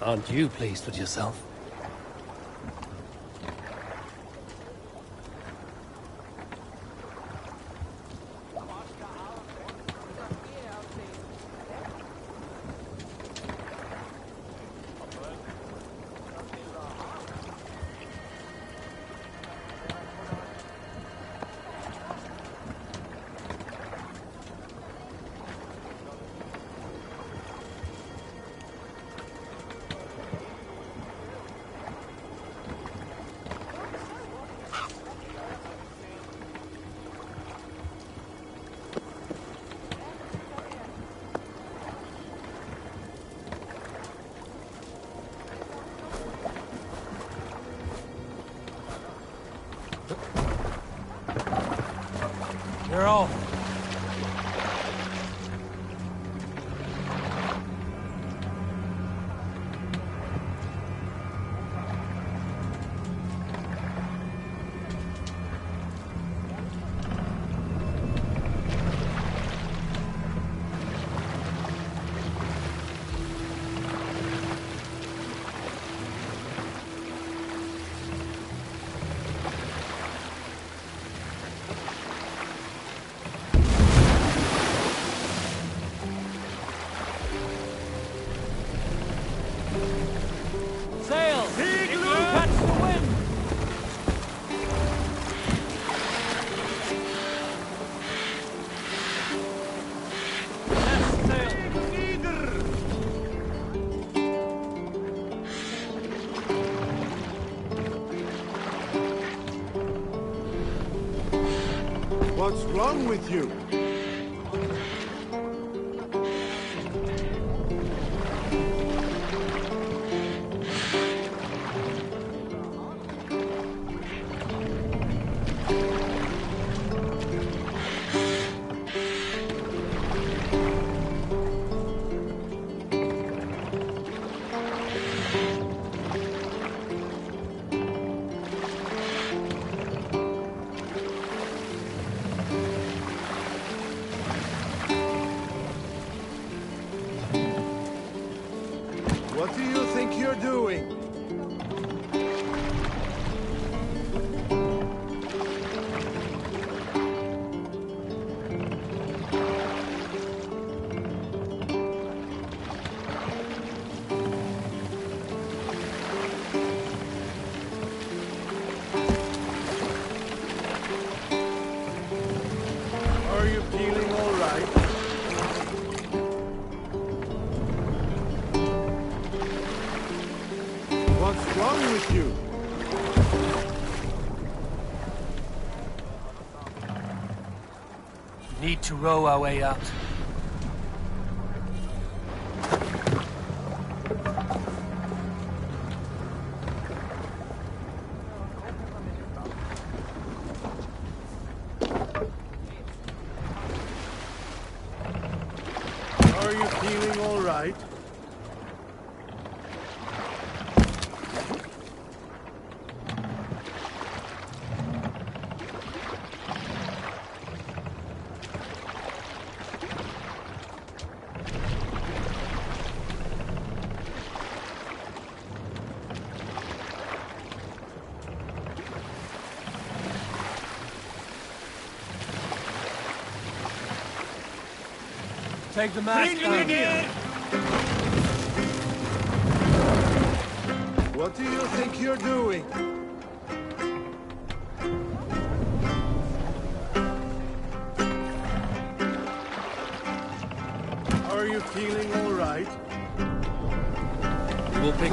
Aren't you pleased with yourself? You're off. Sail! Catch the wind! Left sail! What's wrong with you? What do you think you're doing? Are you feeling all right? What's wrong with you? Need to row our way out. Are you feeling all right? Take the mast down. What do you think you're doing? Are you feeling all right? We'll pick...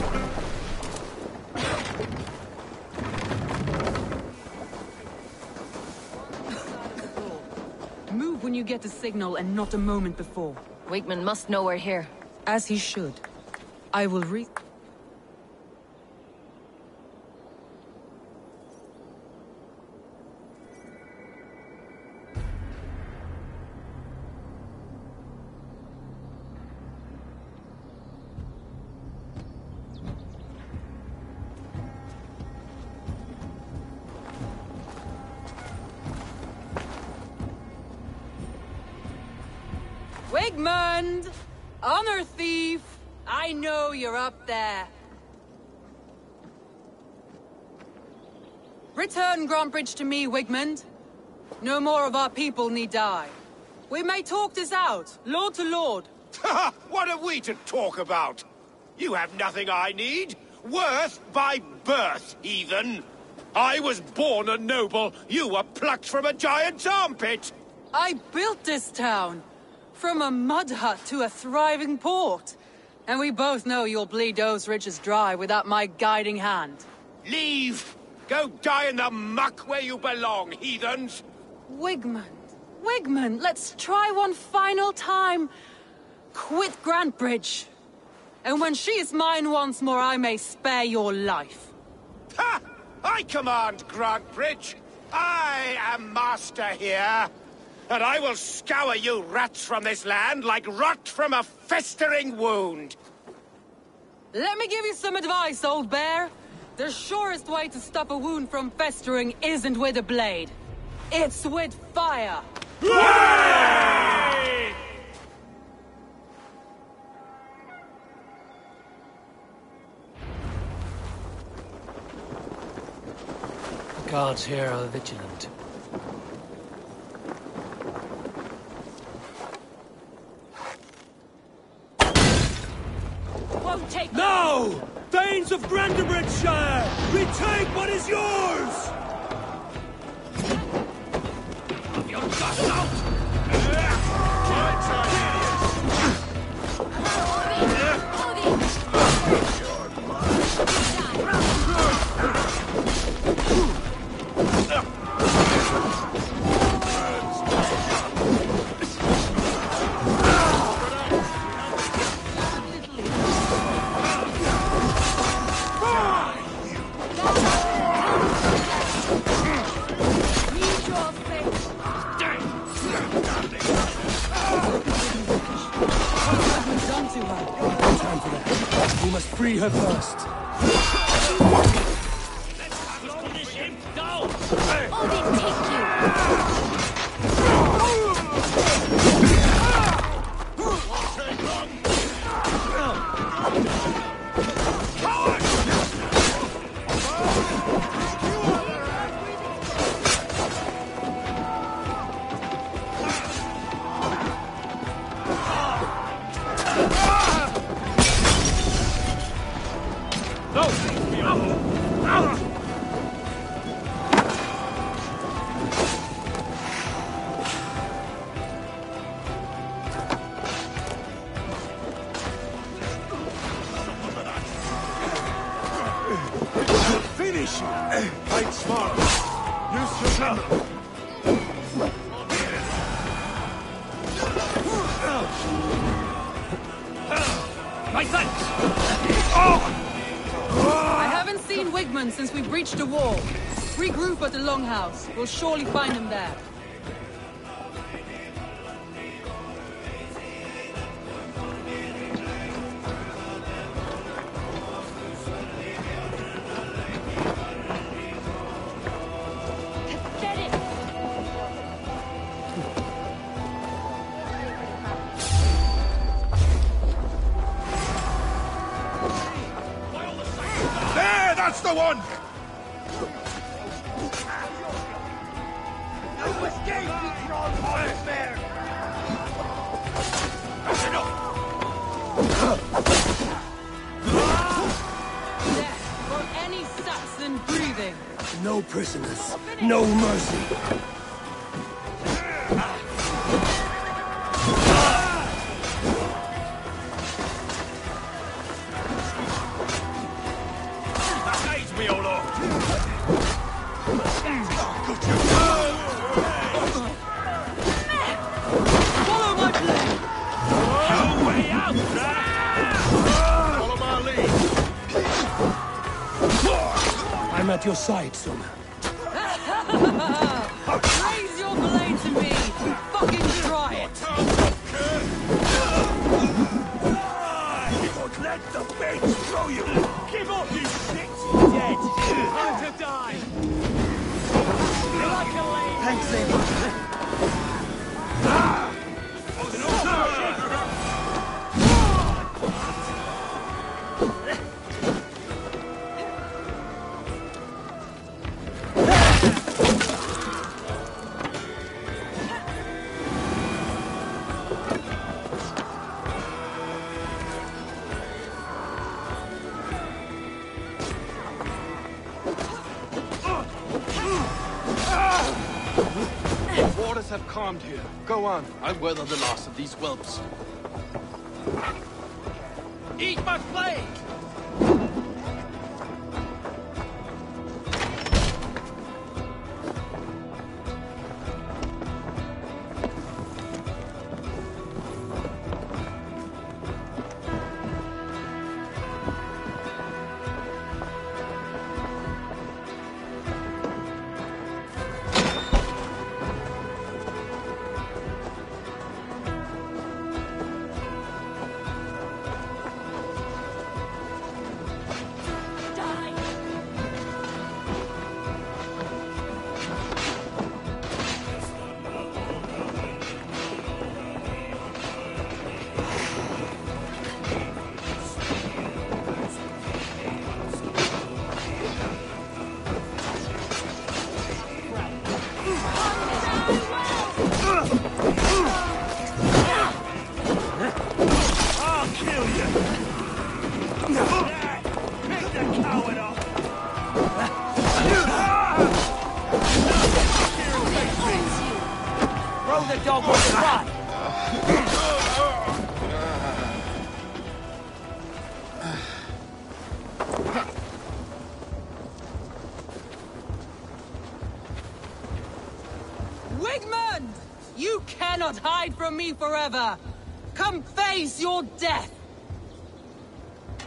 Move when you get the signal and not a moment before. Wakeman must know we're here. As he should. I will read... Wigmund! Honor thief! I know you're up there. Return Grantebridge to me, Wigmund. No more of our people need die. We may talk this out, lord to lord. What have we to talk about? You have nothing I need. Worth by birth, heathen. I was born a noble. You were plucked from a giant's armpit. I built this town. From a mud hut to a thriving port. And we both know you'll bleed those riches dry without my guiding hand. Leave! Go die in the muck where you belong, heathens! Wigmund, let's try one final time. Quit Grantebridge. And when she is mine once more, I may spare your life. Ha! I command Grantebridge. I am master here. And I will scour you rats from this land like rot from a festering wound. Let me give you some advice, old bear. The surest way to stop a wound from festering isn't with a blade. It's with fire. The guards here are vigilant. Won't take No! Thanes of Grantebridgeshire! Retake what is yours! Have your dust out! We must free her first. Odin, take you! Finish! Fight smart. Use your gun. My thanks! I haven't seen Wigmund since we breached the wall. Regroup at the Longhouse. We'll surely find him there. Pathetic! There! That's the one! Death for any Saxon breathing. No prisoners, no mercy. Save me, O Lord! Follow my blade! No way out! Follow my lead! I'm at your side, son. Raise your blade to me! Fucking try it! Don't let the fates throw you! Give up, you shit! Dead! Time to die! You're like a lame... Thanks, Amy. must have calmed here. Go on. I weather the loss of these whelps. Eat my flesh! Wigmund! You cannot hide from me forever! Come face your death!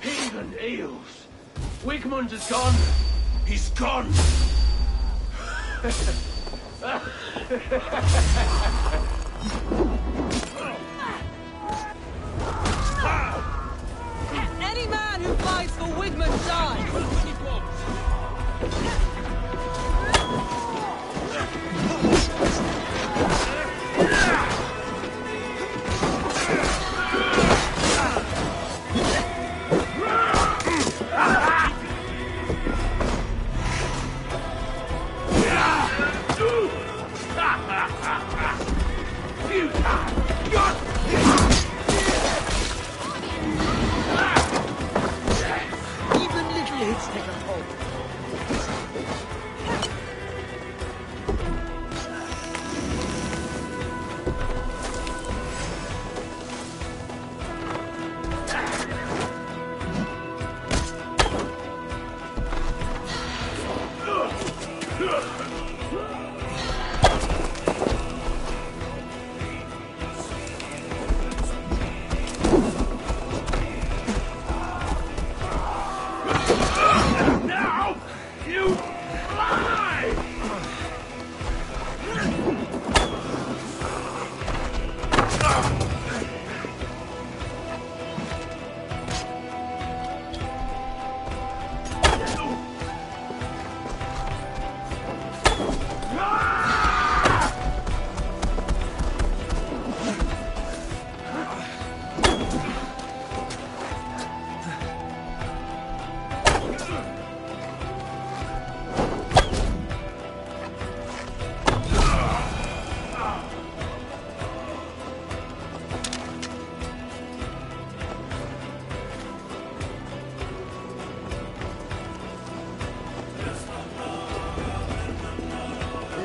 Heathen eels! Wigmund is gone! He's gone! Any man who fights for Wigmund dies!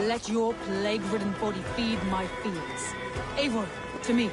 Let your plague-ridden body feed my fields. Eivor, to me.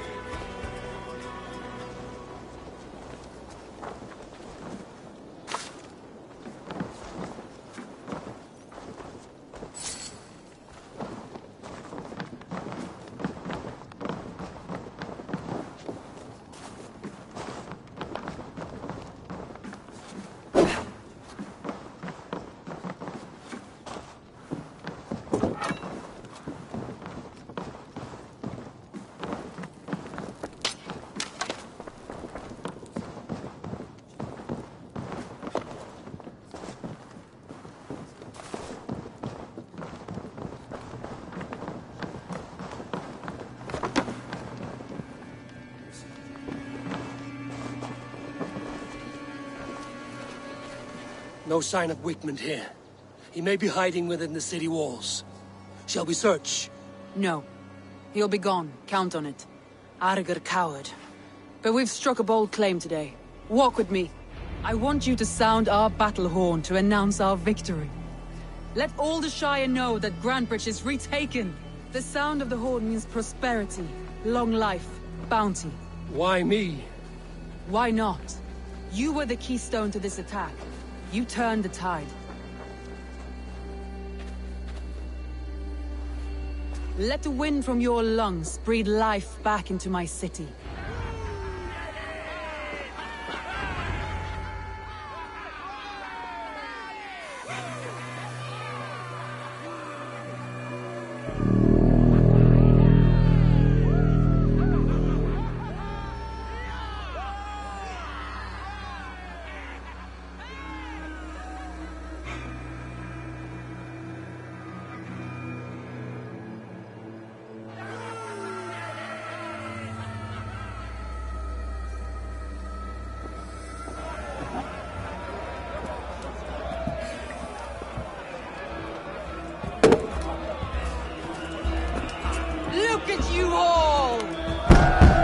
No sign of Wigmund here. He may be hiding within the city walls. Shall we search? No. He'll be gone. Count on it. Arger coward. But we've struck a bold claim today. Walk with me. I want you to sound our battle horn to announce our victory. Let all the Shire know that Grantebridge is retaken. The sound of the horn means prosperity, long life, bounty. Why me? Why not? You were the keystone to this attack. You turned the tide. Let the wind from your lungs breathe life back into my city. Look at you all!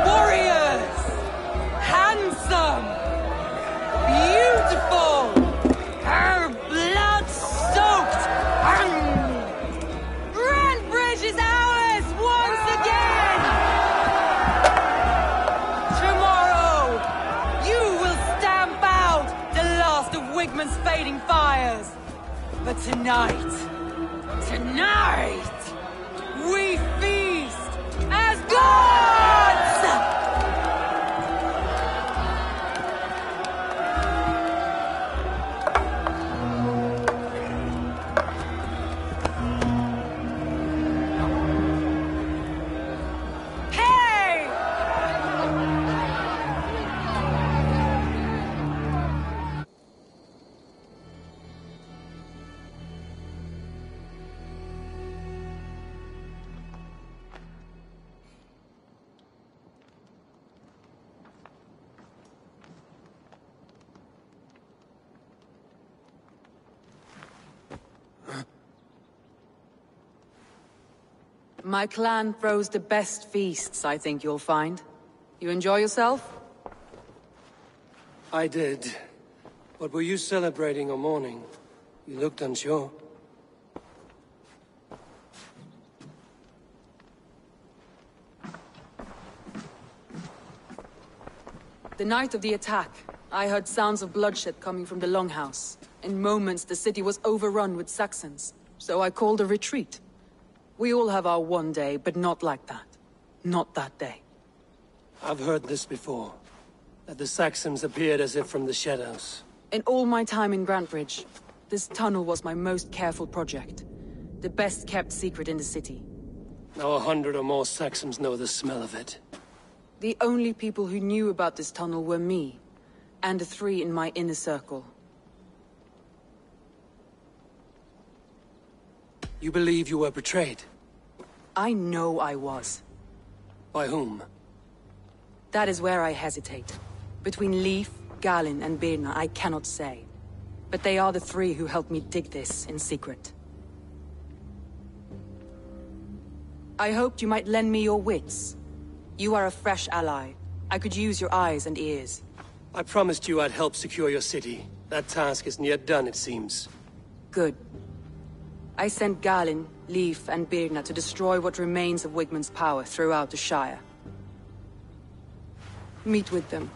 Warriors! Handsome! Beautiful! Blood-soaked! Grantebridge is ours once again! Tomorrow, you will stamp out the last of Wigmund's fading fires. But tonight, we feast as gods! Hey! My clan throws the best feasts, I think you'll find. You enjoy yourself? I did. But were you celebrating or mourning? You looked unsure. The night of the attack, I heard sounds of bloodshed coming from the Longhouse. In moments, the city was overrun with Saxons, so I called a retreat. We all have our one day, but not like that. Not that day. I've heard this before. That the Saxons appeared as if from the shadows. In all my time in Grantebridge, this tunnel was my most careful project. The best kept secret in the city. Now 100 or more Saxons know the smell of it. The only people who knew about this tunnel were me, and the 3 in my inner circle. You believe you were betrayed? I know I was. By whom? That is where I hesitate. Between Leif, Galinn, and Birna, I cannot say. But they are the 3 who helped me dig this in secret. I hoped you might lend me your wits. You are a fresh ally. I could use your eyes and ears. I promised you I'd help secure your city. That task isn't yet done, it seems. Good. I sent Galinn, Leif, and Birna to destroy what remains of Wigmund's power throughout the Shire. Meet with them.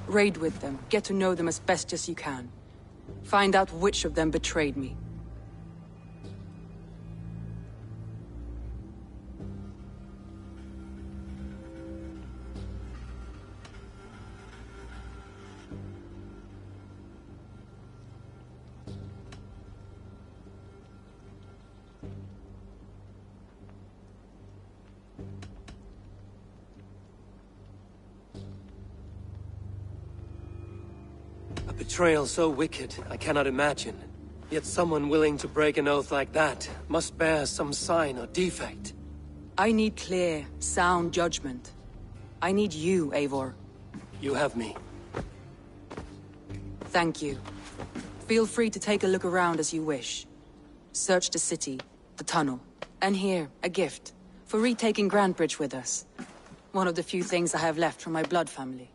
Raid with them. Get to know them as best as you can. Find out which of them betrayed me. Betrayal so wicked, I cannot imagine. Yet someone willing to break an oath like that must bear some sign or defect. I need clear, sound judgment. I need you, Eivor. You have me. Thank you. Feel free to take a look around as you wish. Search the city, the tunnel, and here, a gift, for retaking Grantebridge with us. One of the few things I have left from my blood family.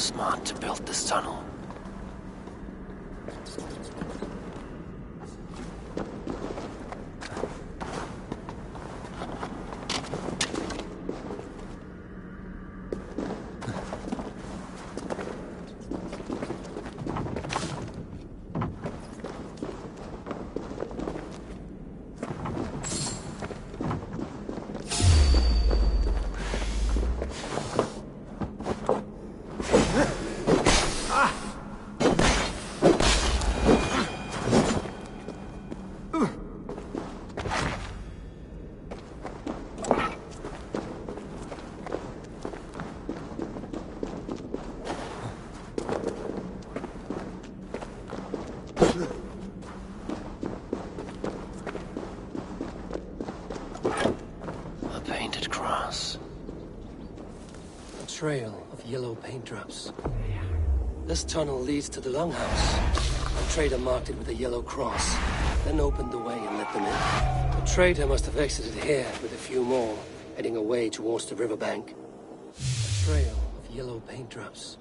smart to build this tunnel. A painted cross. A trail of yellow paint drops. This tunnel leads to the Longhouse. A trader marked it with a yellow cross, then opened the way and let them in. The trader must have exited here with a few more, heading away towards the riverbank. A trail of yellow paint drops.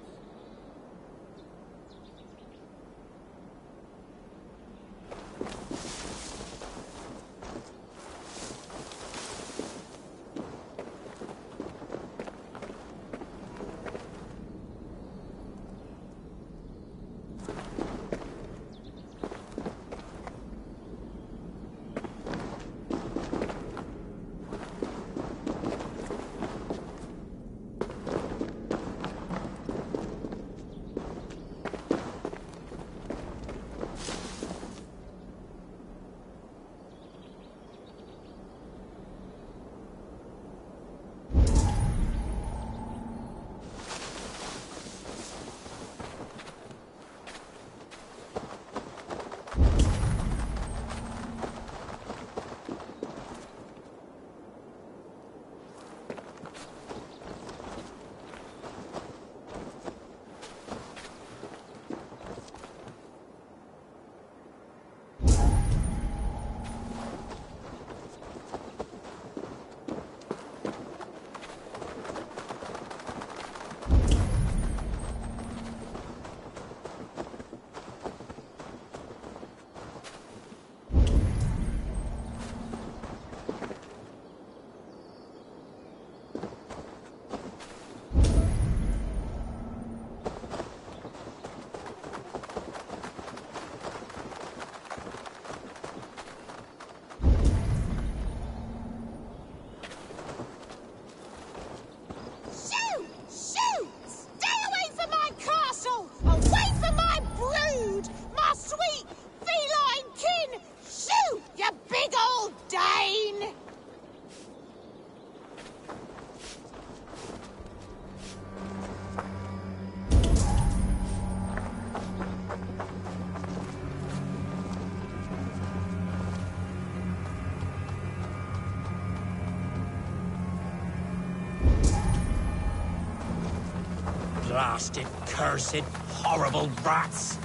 Blasted, cursed, horrible rats!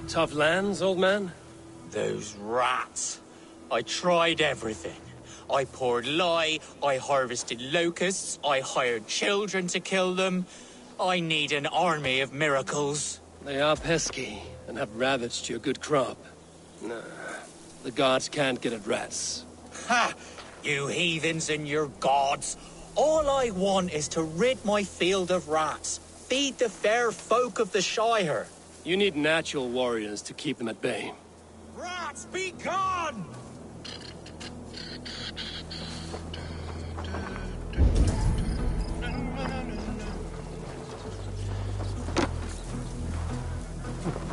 Tough lands, old man? Those rats. I tried everything. I poured lye, I harvested locusts, I hired children to kill them. I need an army of miracles. They are pesky, and have ravaged your good crop. Nah, the gods can't get at rats. Ha! You heathens and your gods! All I want is to rid my field of rats. Feed the fair folk of the Shire. You need natural warriors to keep them at bay. Rats, be gone!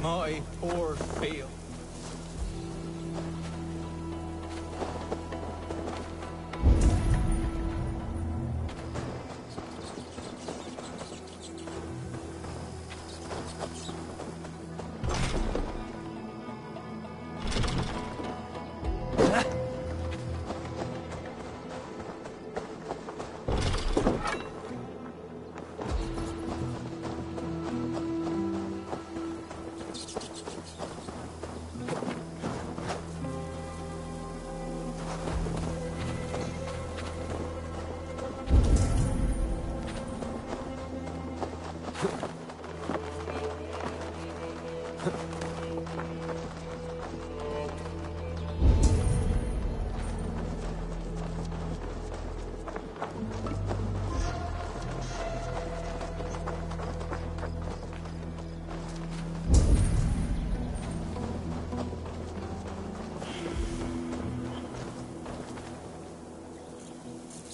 My poor field.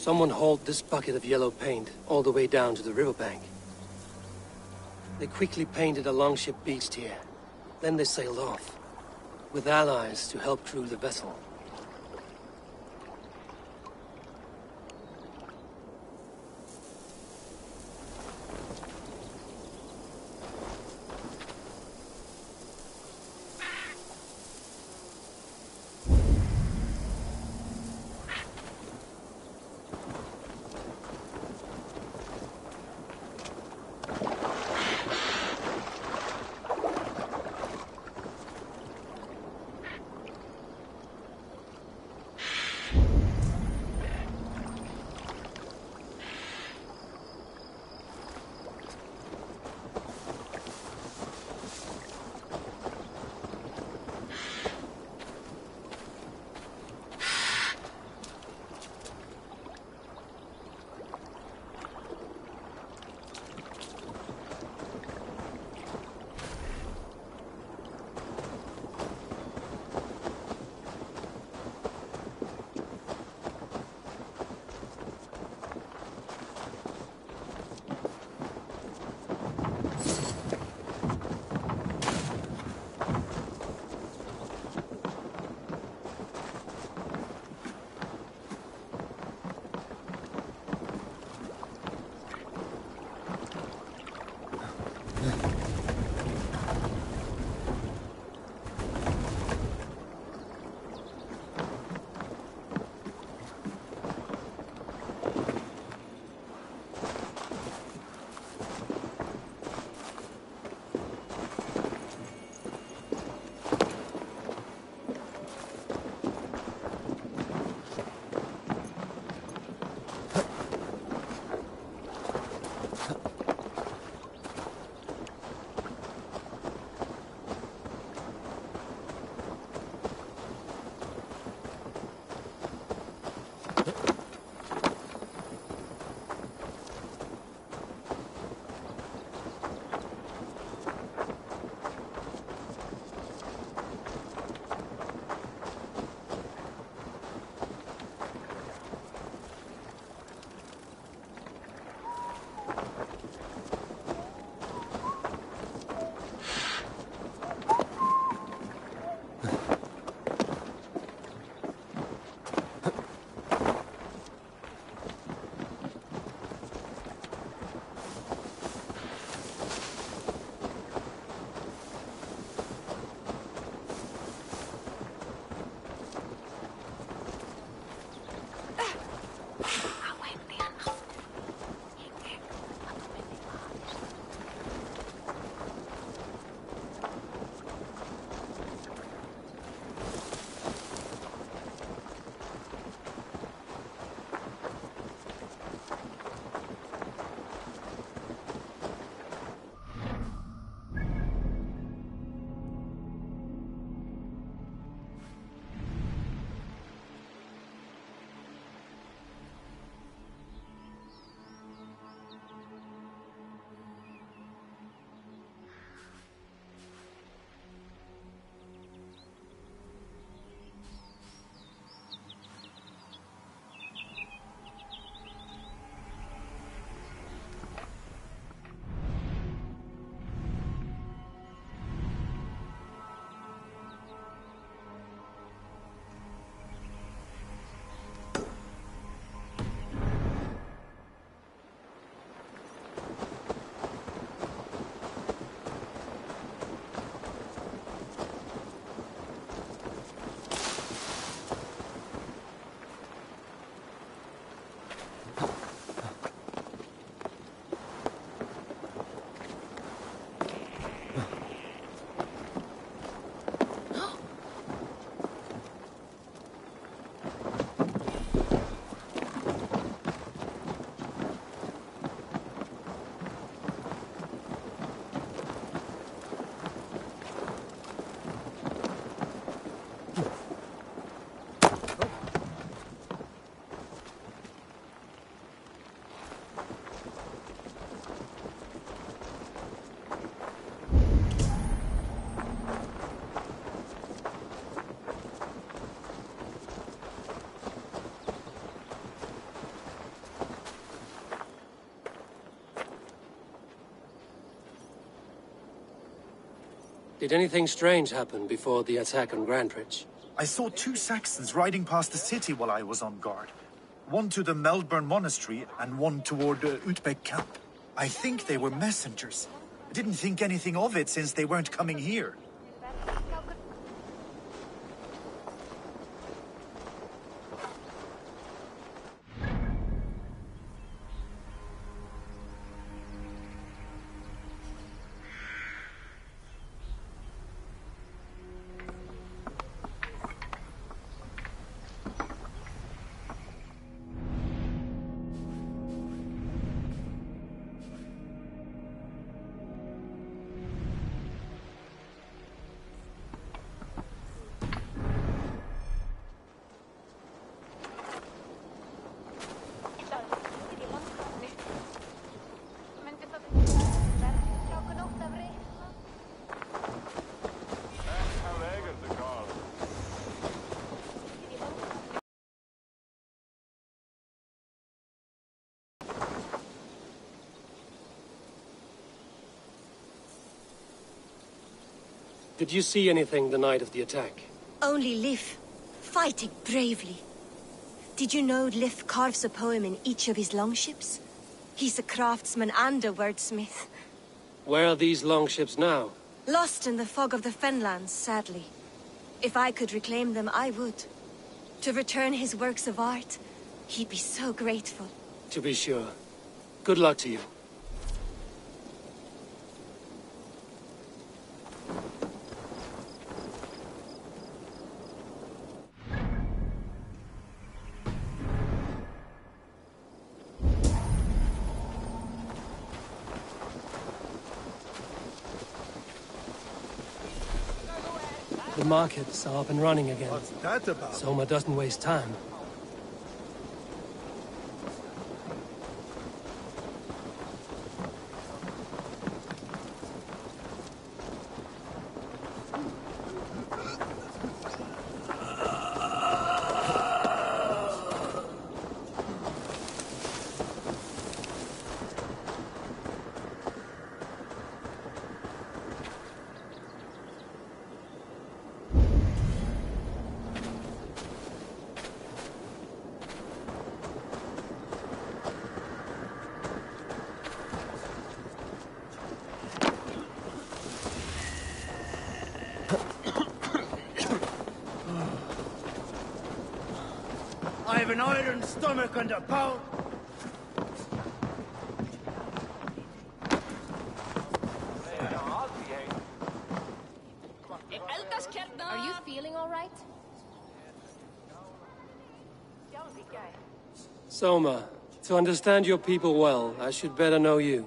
Someone hauled this bucket of yellow paint all the way down to the riverbank. They quickly painted a longship beached here. Then they sailed off, with allies to help crew the vessel. Did anything strange happen before the attack on Grantebridge? I saw 2 Saxons riding past the city while I was on guard. One to the Melbourne Monastery and one toward Utbeck Camp. I think they were messengers. I didn't think anything of it since they weren't coming here. Did you see anything the night of the attack? Only Lif, fighting bravely. Did you know Lif carves a poem in each of his longships? He's a craftsman and a wordsmith. Where are these longships now? Lost in the fog of the Fenlands, sadly. If I could reclaim them, I would. To return his works of art, he'd be so grateful. To be sure. Good luck to you. The markets are up and running again. What's that about? Soma doesn't waste time. I have an iron stomach and a pound. Are you feeling all right? Soma, to understand your people well, I should better know you.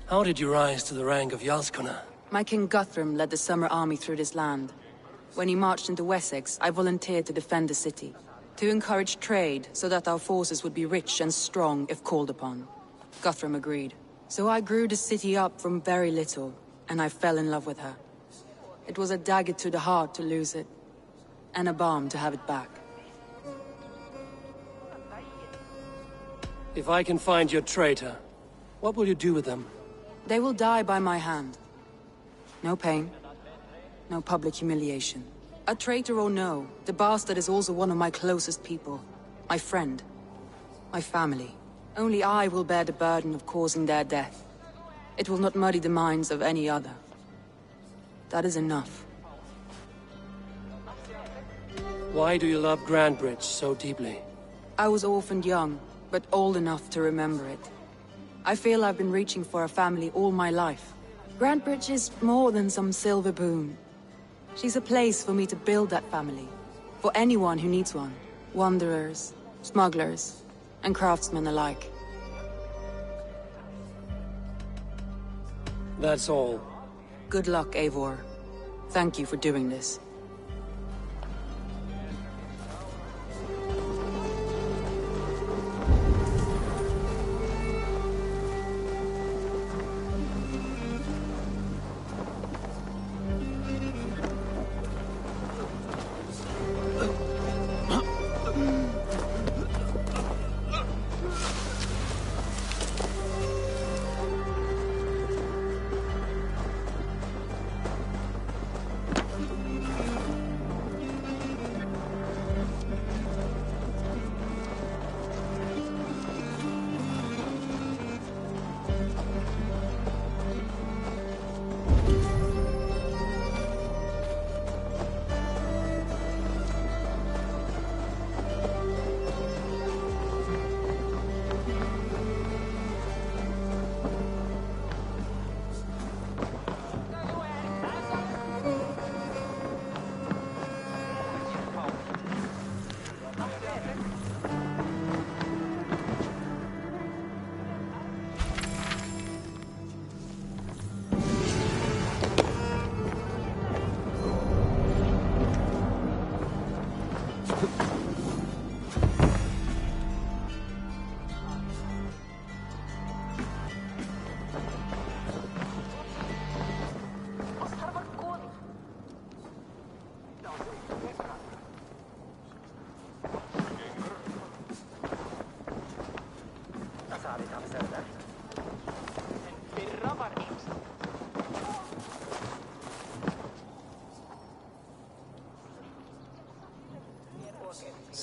How did you rise to the rank of Jarlskona? My king Guthrum led the summer army through this land. When he marched into Wessex, I volunteered to defend the city. To encourage trade, so that our forces would be rich and strong if called upon. Guthrum agreed. So I grew the city up from very little, and I fell in love with her. It was a dagger to the heart to lose it, and a balm to have it back. If I can find your traitor, what will you do with them? They will die by my hand. No pain, no public humiliation. A traitor or no, the bastard is also one of my closest people. My friend. My family. Only I will bear the burden of causing their death. It will not muddy the minds of any other. That is enough. Why do you love Grantebridge so deeply? I was orphaned young, but old enough to remember it. I feel I've been reaching for a family all my life. Grantebridge is more than some silver boon. She's a place for me to build that family. For anyone who needs one. Wanderers, smugglers, and craftsmen alike. That's all. Good luck, Eivor. Thank you for doing this.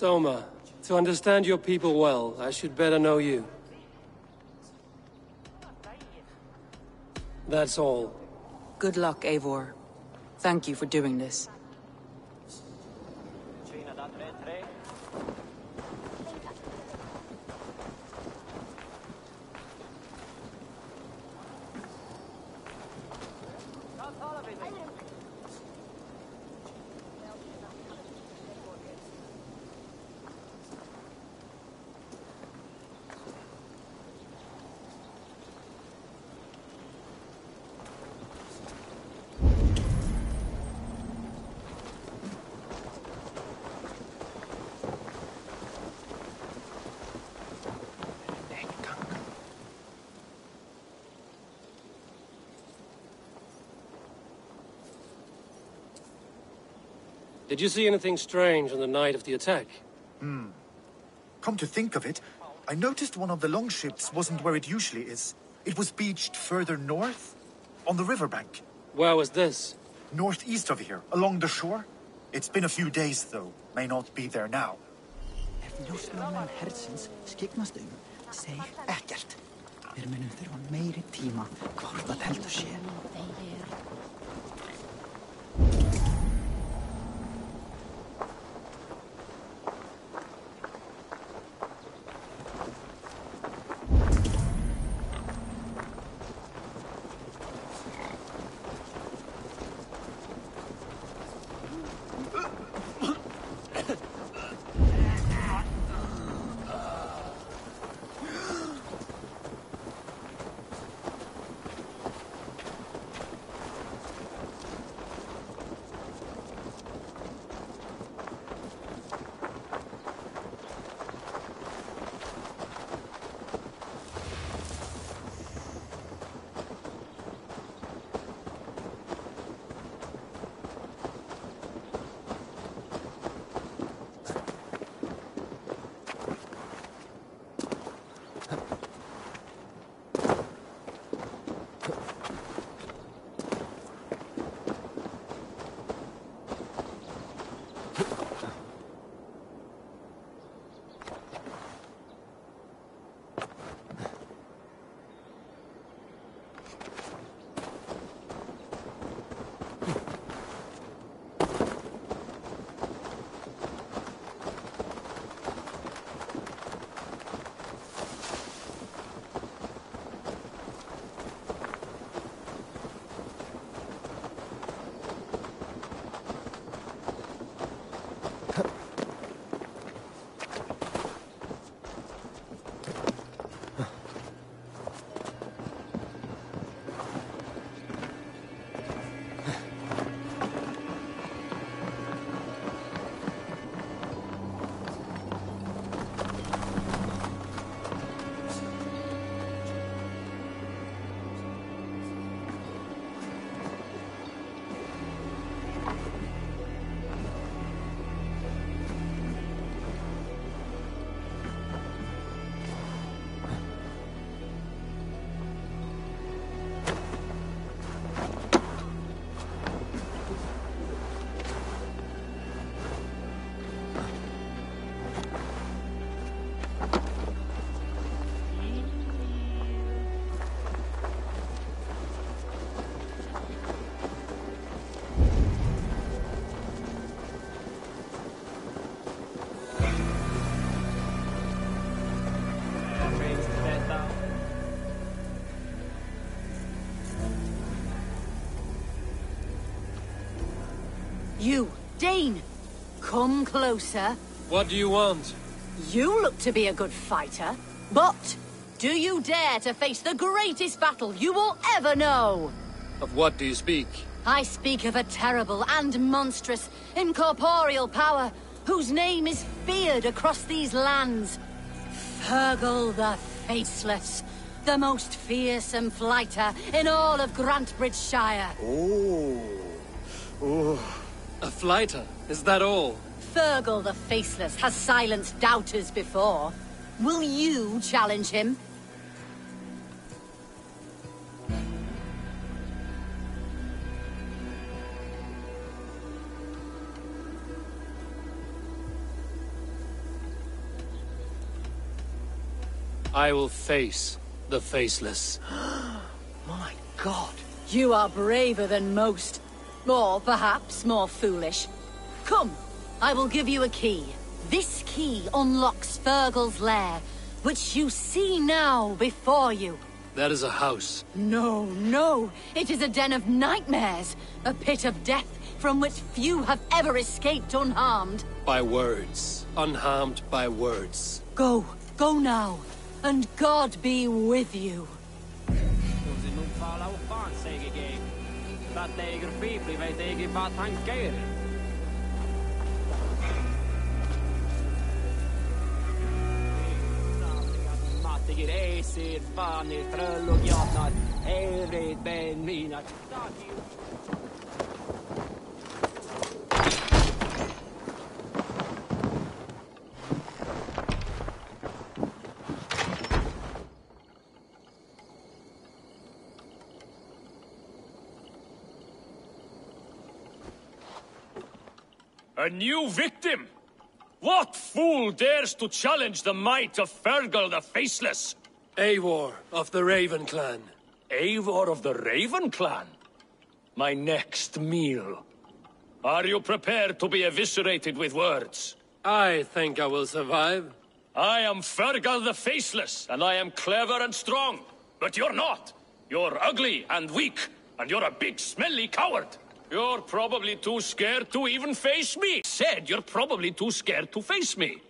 Soma, to understand your people well, I should better know you. That's all. Good luck, Eivor. Thank you for doing this. Did you see anything strange on the night of the attack? Come to think of it, I noticed one of the longships wasn't where it usually is. It was beached further north, on the riverbank. Where was this? Northeast of here, along the shore. It's been a few days, though. May not be there now. Njósnarmenn hersins skyggnast segir ekkert. Við munum þurfa meiri tíma hvort það heldur sé. You, Dane! Come closer. What do you want? You look to be a good fighter, but do you dare to face the greatest battle you will ever know? Of what do you speak? I speak of a terrible and monstrous incorporeal power whose name is feared across these lands. Fergal the Faceless, the most fearsome fighter in all of Grantebridgescire. A fighter? Is that all? Fergal the Faceless has silenced doubters before. Will you challenge him? I will face the faceless. My God. You are braver than most. Or perhaps more foolish. Come, I will give you a key. This key unlocks Fergal's lair, which you see now before you. That is a house. No, no. It is a den of nightmares. A pit of death from which few have ever escaped unharmed. By words. Unharmed by words. Go. Go now. And God be with you. A new victim? What fool dares to challenge the might of Fergal the Faceless? Eivor of the Raven Clan. Eivor of the Raven Clan? My next meal. Are you prepared to be eviscerated with words? I think I will survive. I am Fergal the Faceless, and I am clever and strong. But you're not. You're ugly and weak, and you're a big, smelly coward. You're probably too scared to even face me. Said you're probably too scared to face me.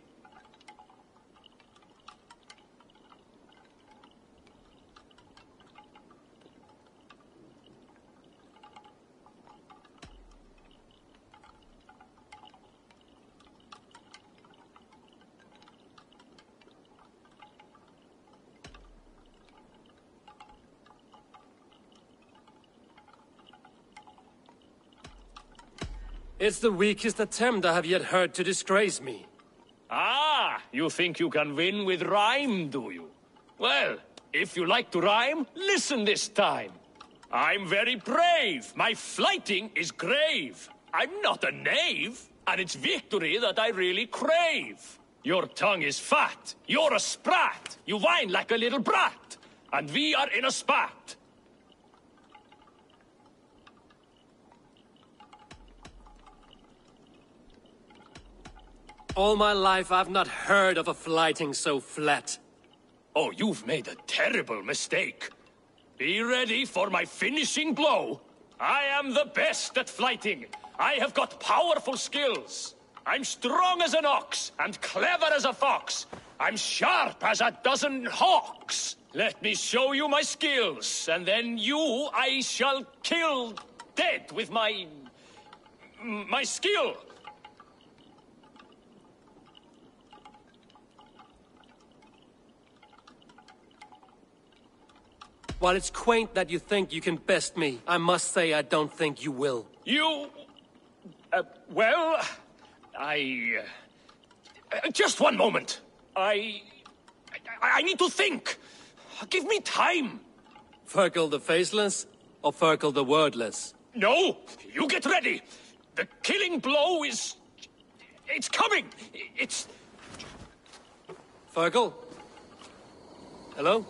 It's the weakest attempt I have yet heard to disgrace me. Ah, you think you can win with rhyme, do you? Well, if you like to rhyme, listen this time. I'm very brave. My flighting is grave. I'm not a knave, and it's victory that I really crave. Your tongue is fat. You're a sprat. You whine like a little brat. And we are in a spat. All my life I've not heard of a flighting so flat. Oh, you've made a terrible mistake. Be ready for my finishing blow. I am the best at flighting. I have got powerful skills. I'm strong as an ox and clever as a fox. I'm sharp as a dozen hawks. Let me show you my skills, and then you I shall kill dead with my skill. While it's quaint that you think you can best me, I must say I don't think you will. You... well... just one moment. I need to think. Give me time. Fergal the Faceless or Fergal the Wordless? No, you get ready. The killing blow is... it's coming. It's... Fergal? Hello?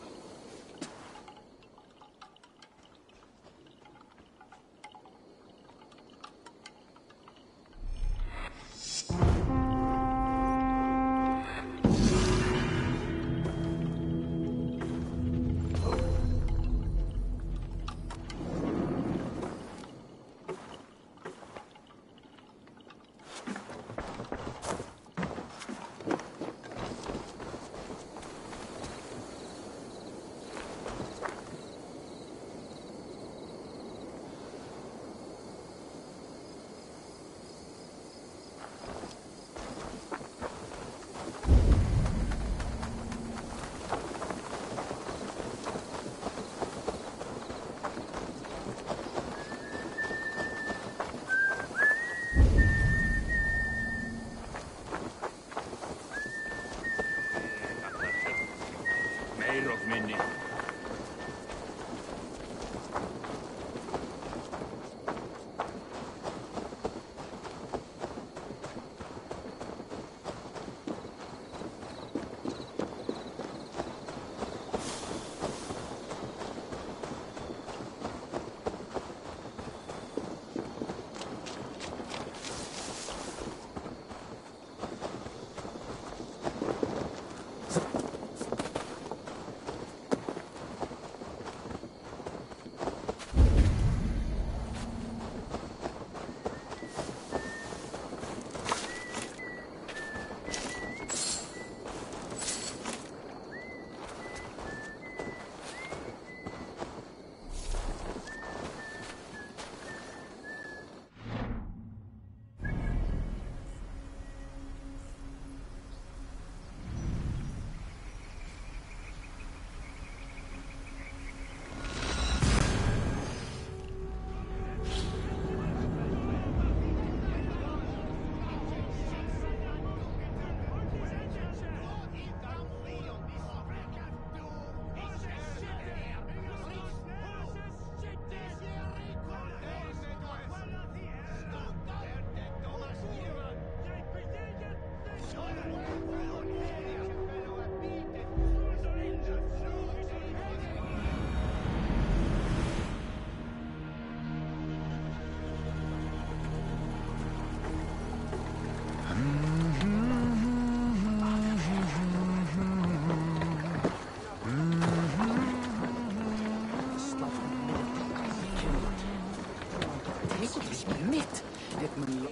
Mikotrism mitt. Wickman...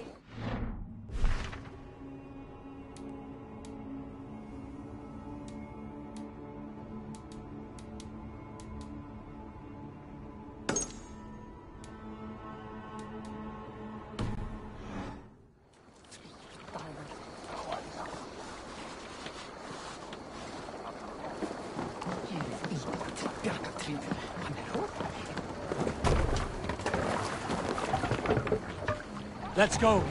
Let's go.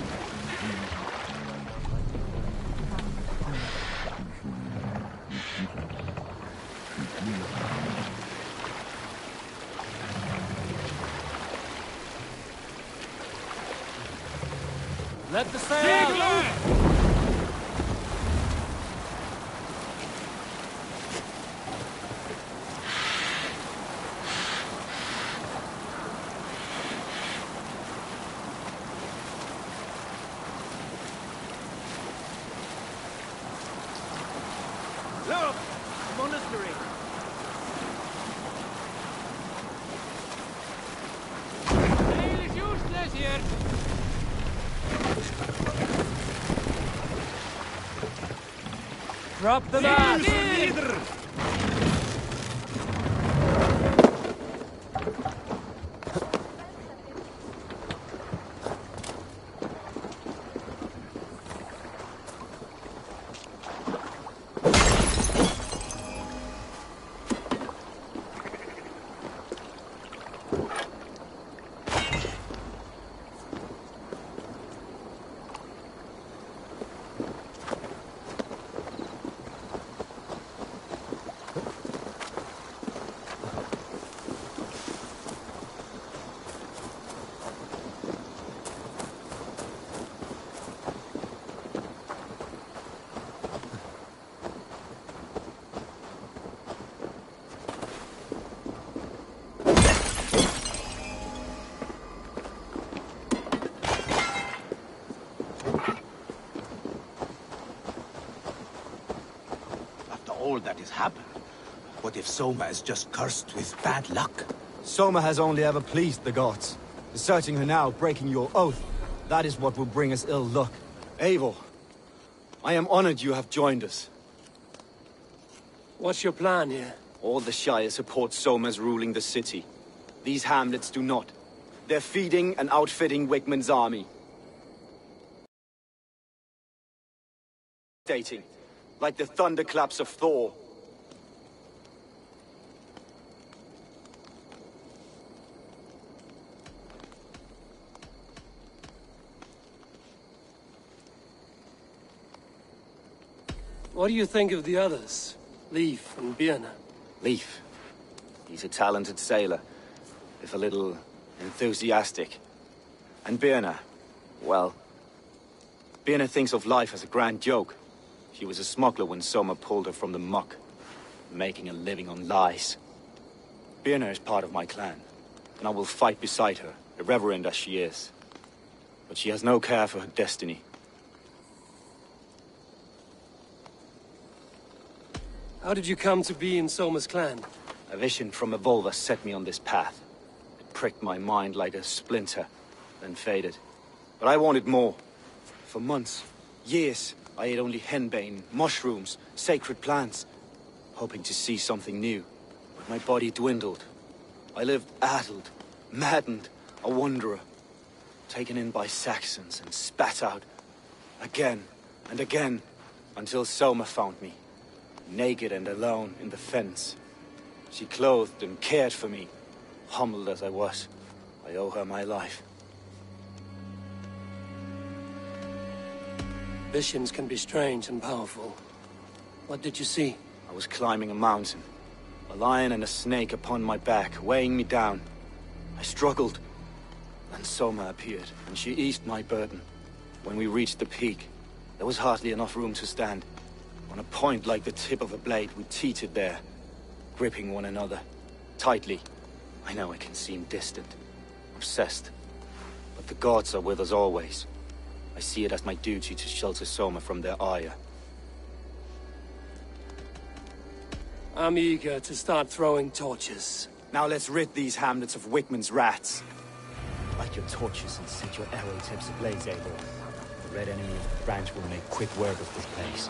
Let the sail out. Look! Monastery! Sail is useless here. Drop the mast! All that has happened. What if Soma is just cursed with bad luck? Soma has only ever pleased the gods. Deserting her now, breaking your oath, that is what will bring us ill luck. Eivor, I am honored you have joined us. What's your plan here? All the Shire support Soma's ruling the city. These hamlets do not. They're feeding and outfitting Wickman's army. Dating. Like the thunderclaps of Thor. What do you think of the others? Leif and Birna? Leif. He's a talented sailor, if a little enthusiastic. And Birna, well... Birna thinks of life as a grand joke. She was a smuggler when Soma pulled her from the muck, making a living on lies. Birna is part of my clan, and I will fight beside her, irreverent as she is. But she has no care for her destiny. How did you come to be in Soma's clan? A vision from Evolva set me on this path. It pricked my mind like a splinter, then faded. But I wanted more. For months, years, I ate only henbane, mushrooms, sacred plants, hoping to see something new. But my body dwindled. I lived addled, maddened, a wanderer, taken in by Saxons and spat out again and again, until Soma found me, naked and alone in the fens. She clothed and cared for me, humbled as I was. I owe her my life. Visions can be strange and powerful. What did you see? I was climbing a mountain. A lion and a snake upon my back, weighing me down. I struggled. Then Soma appeared, and she eased my burden. When we reached the peak, there was hardly enough room to stand. On a point like the tip of a blade, we teetered there, gripping one another, tightly. I know it can seem distant, obsessed, but the gods are with us always. I see it as my duty to shelter Soma from their ire. I'm eager to start throwing torches. Now let's rid these hamlets of Wickman's rats. Like Light your torches and set your arrow tips ablaze, Eivor. The red enemy of the branch will make quick work of this place.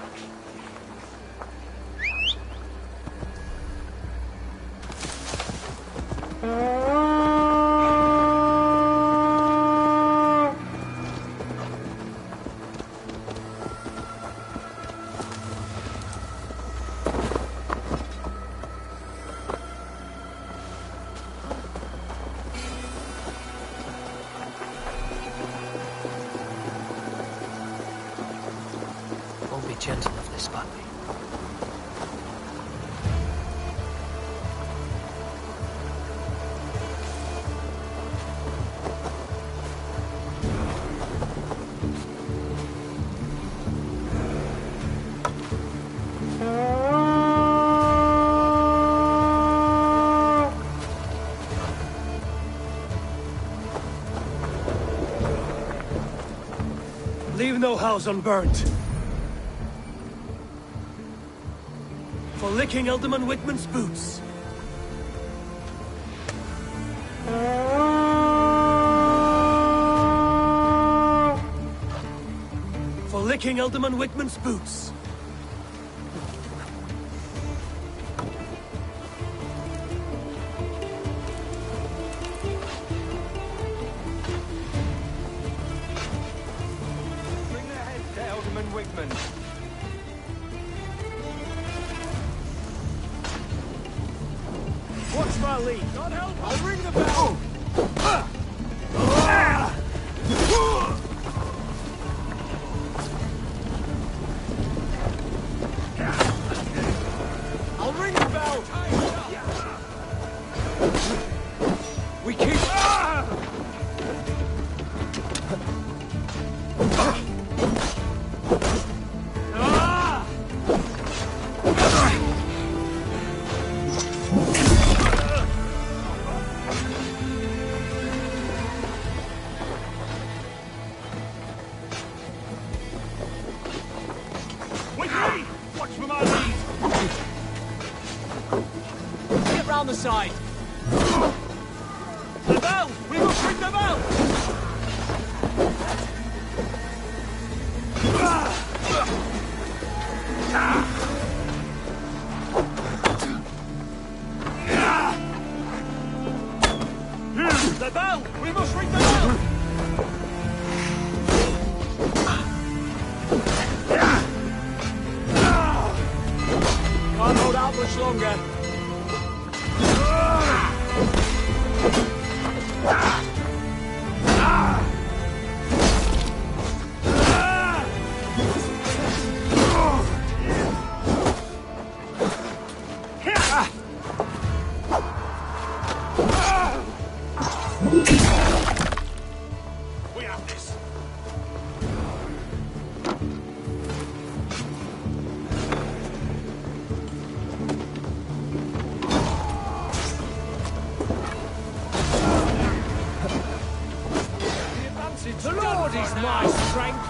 Won't be gentle if they spot me. Leave no house unburnt. For licking Alderman Whitman's boots. For licking Alderman Whitman's boots. Bring their heads to Alderman Whitman. Watch my lead. God help! I'll ring the bell. I'll ring the bell. We keep. Watch for my lead! Get round the side! The bell! We must ring the bell! The bell! We must ring the bell! Can't hold out much longer. We have this. The Lord is my strength.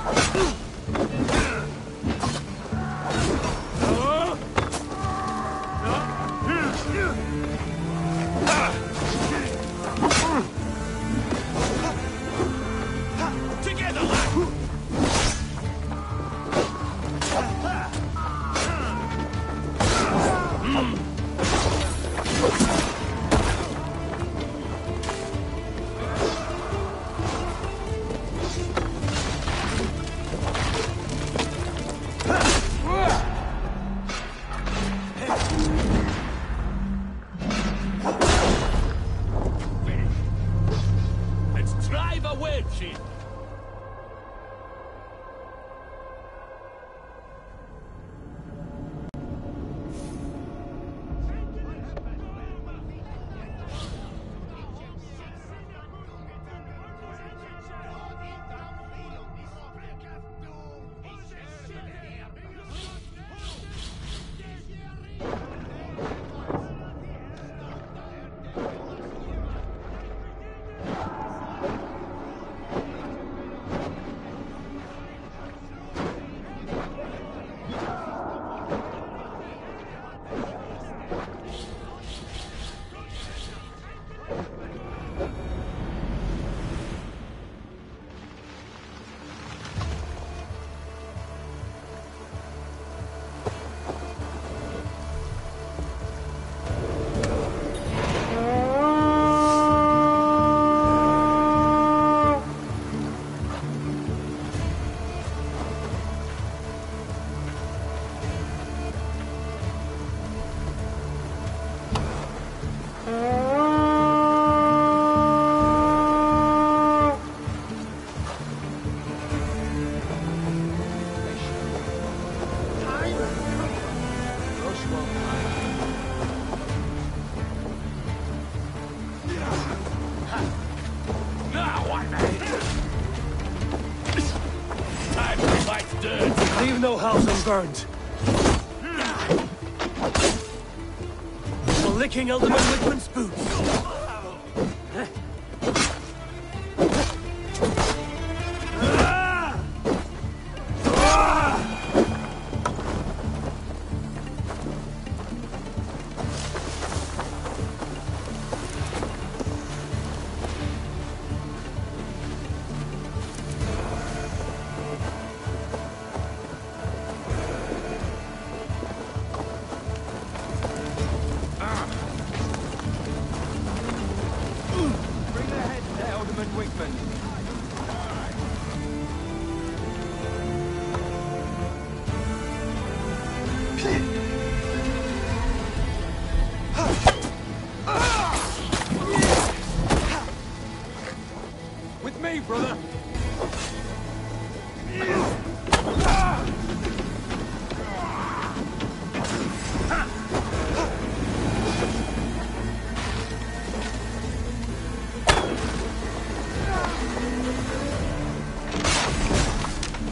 Together, lad. Let's drive a wedge in. Now I'm time to fight dirt. Leave no house unburned. For licking Alderman Whitman's boots.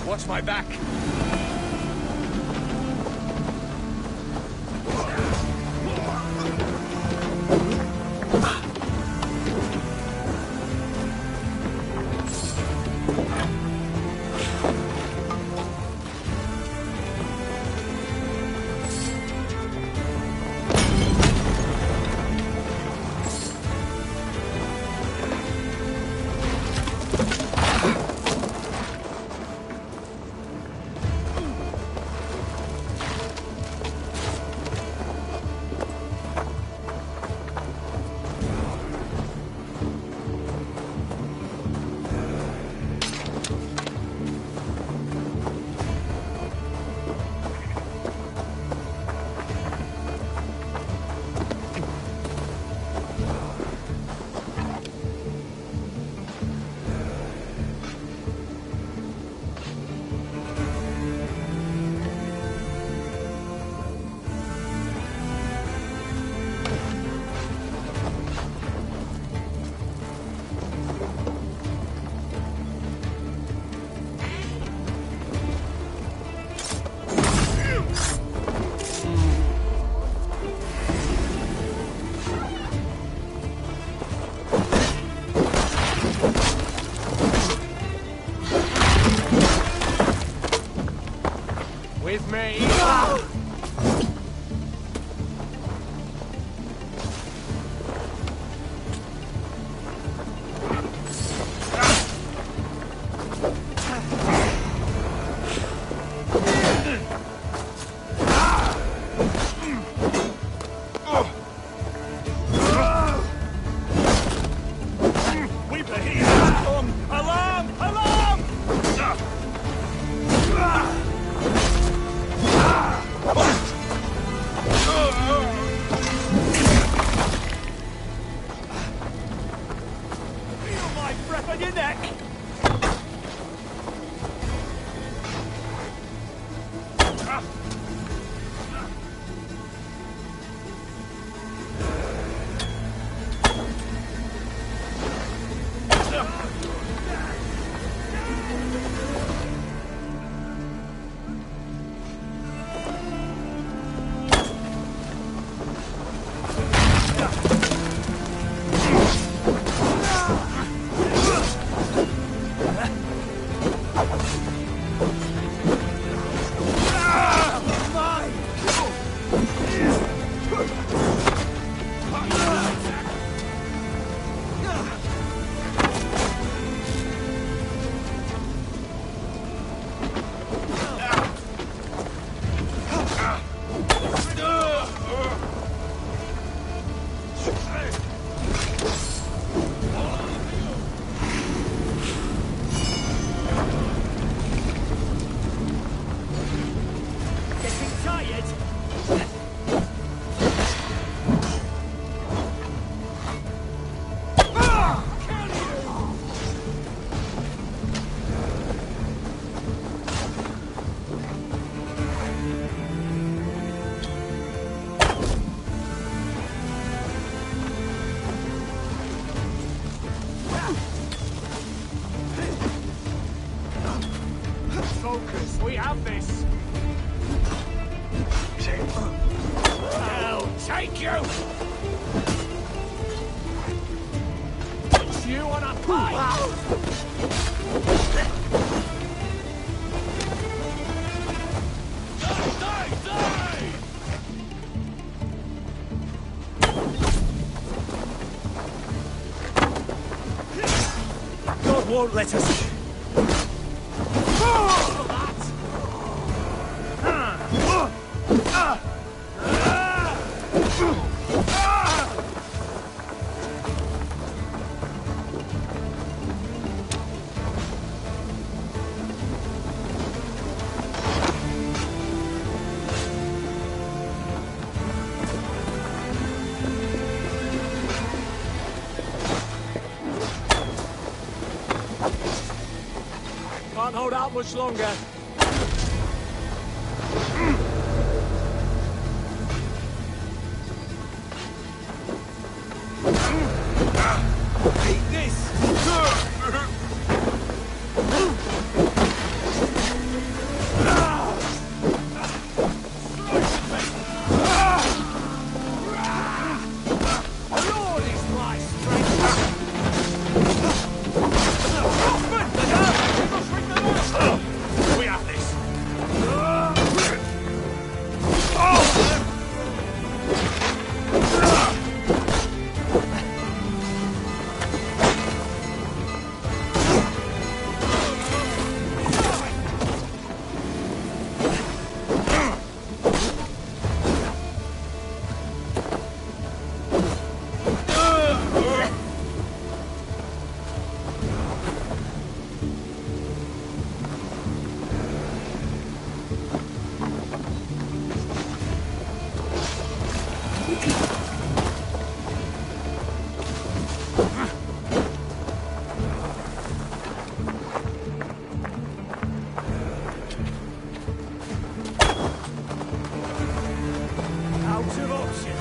Watch my back. With me. We have this! I'll take you! Put you on a pike! God won't let us. Can't hold out much longer. Take this! Lord is my strength! We have this! Out of options.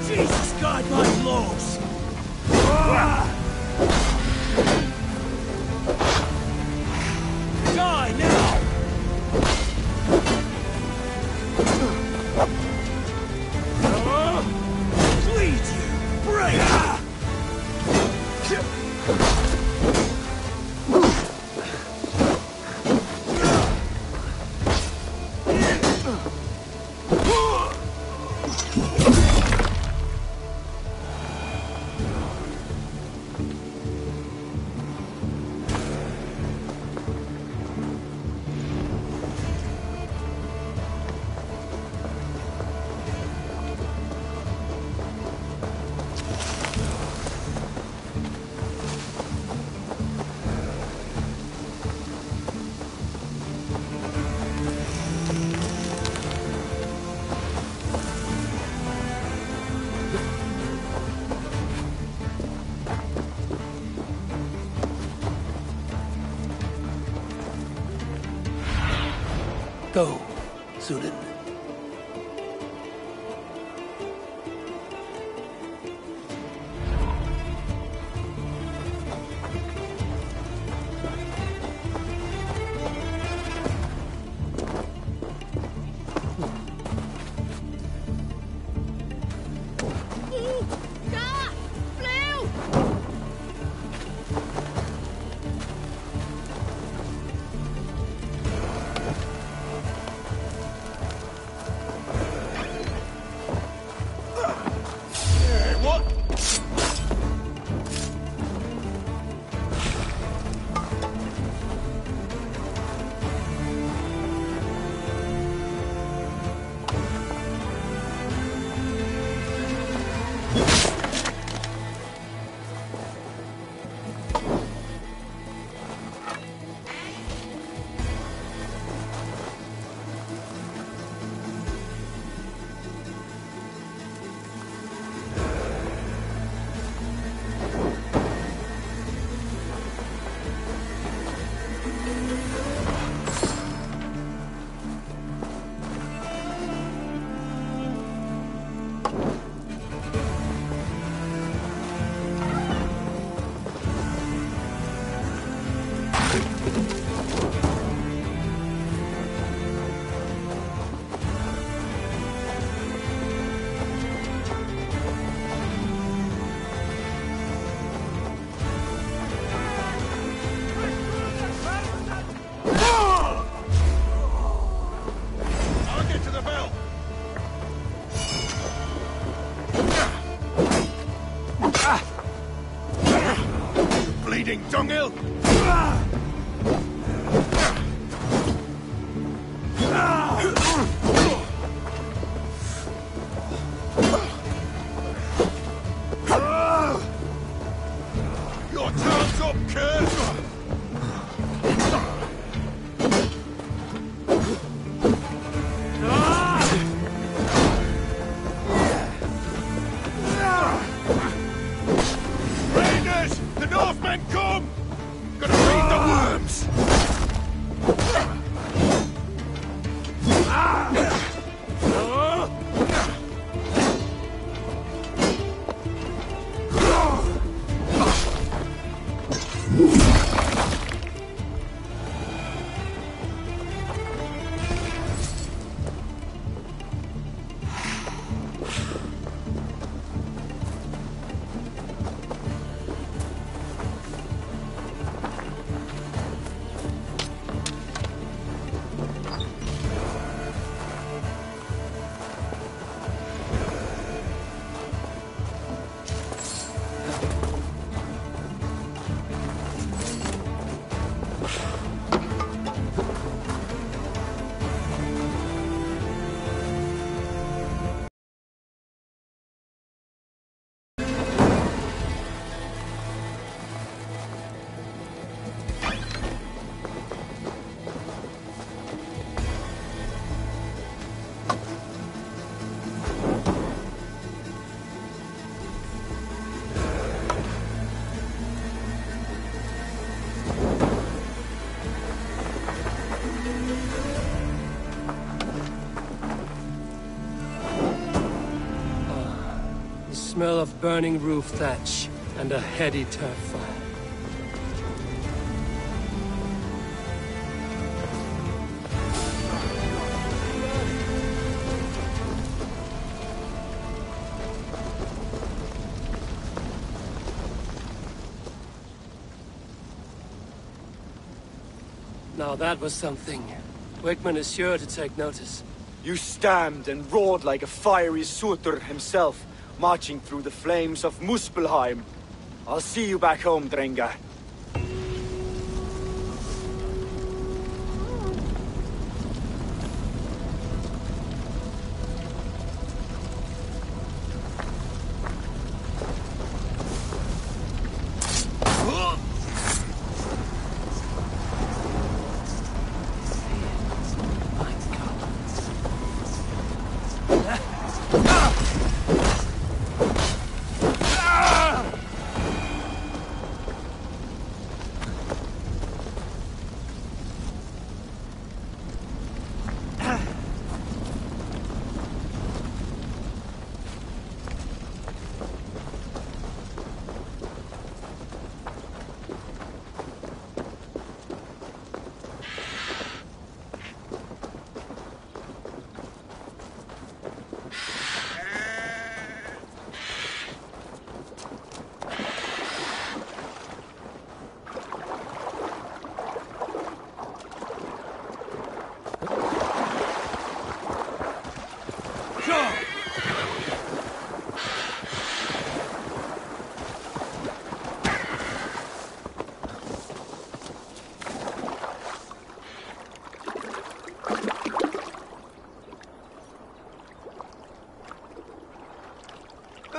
Jesus, guide my blows! Die now! Bleed you! Break! Go, Zulin. Dunghill! Your time's up, Kurt! Raiders! The Northmen come! Gonna feed the worms! Smell of burning roof thatch and a heady turf fire. Now that was something. Wickman is sure to take notice. You stamped and roared like a fiery Surtur himself, marching through the flames of Muspelheim. I'll see you back home, Drenga.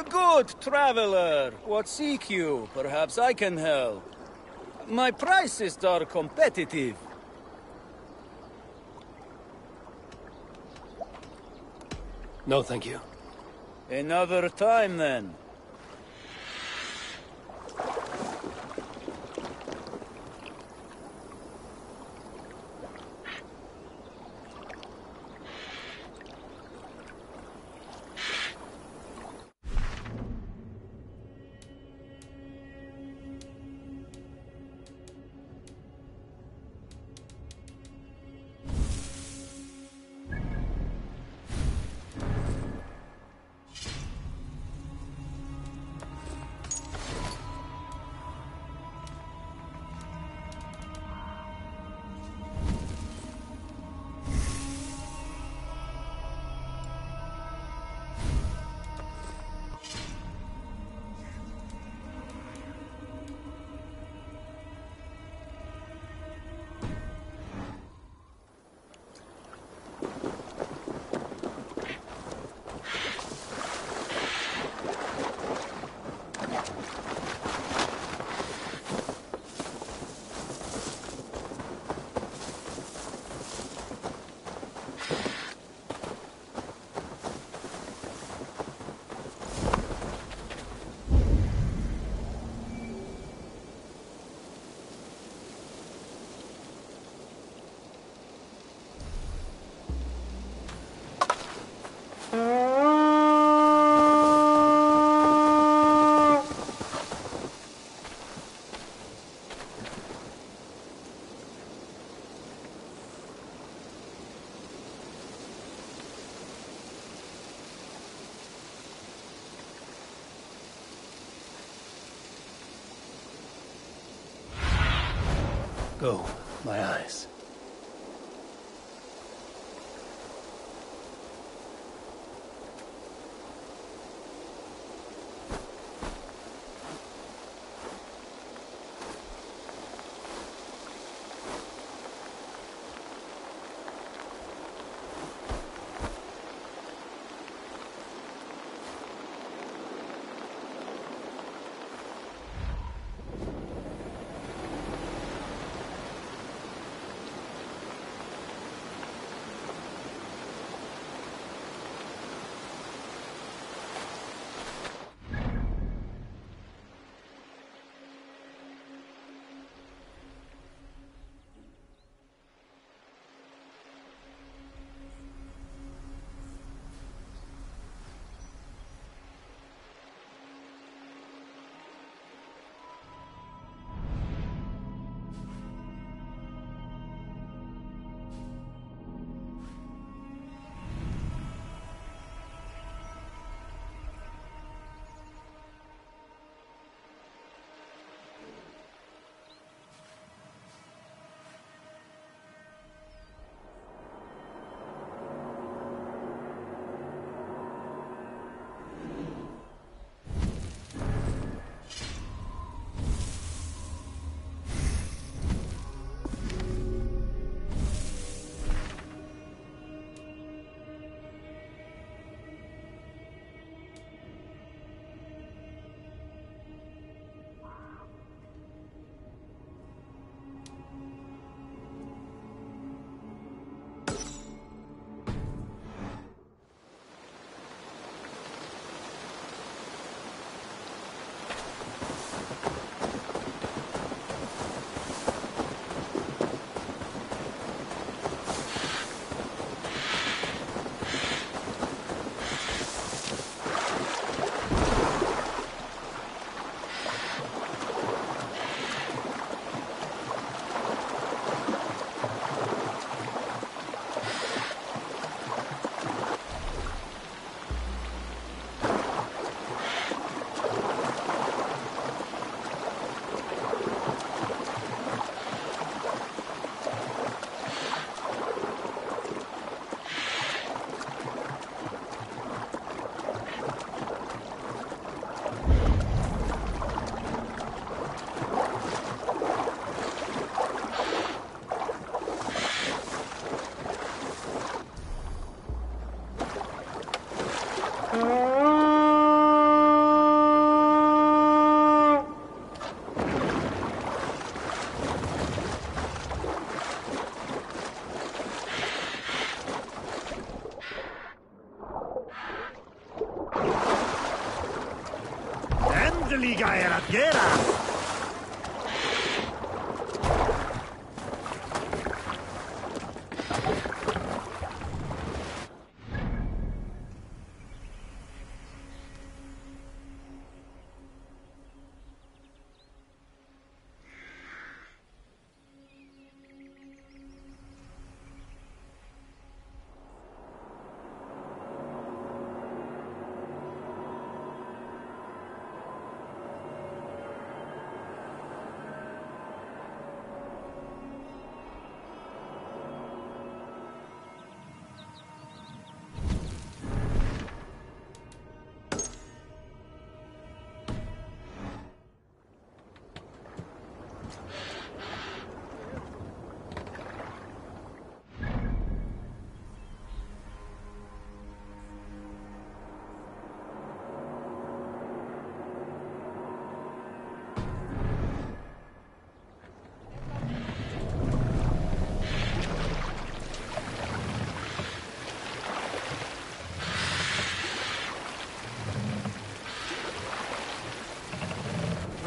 Good traveler. What seek you? Perhaps I can help. My prices are competitive. No, thank you. Another time, then. Go, my eyes. Aldeliga är att göra!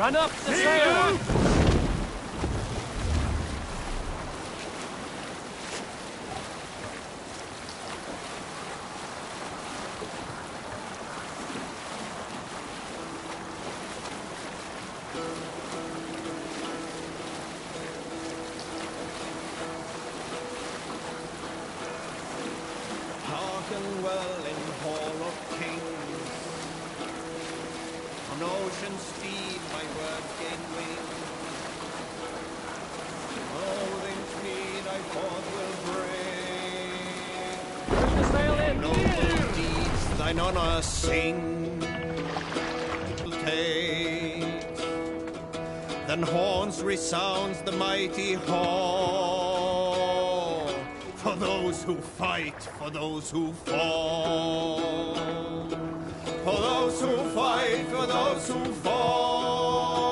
Run up the sail! Hearken well in Hall of Kings. On ocean speed my words gain wing. Loathing speed I forth will bring. Noble deeds thine honor sing. Take. Then horns resounds the mighty hall. For those who fight, for those who fall. For those who fight, for those who fall.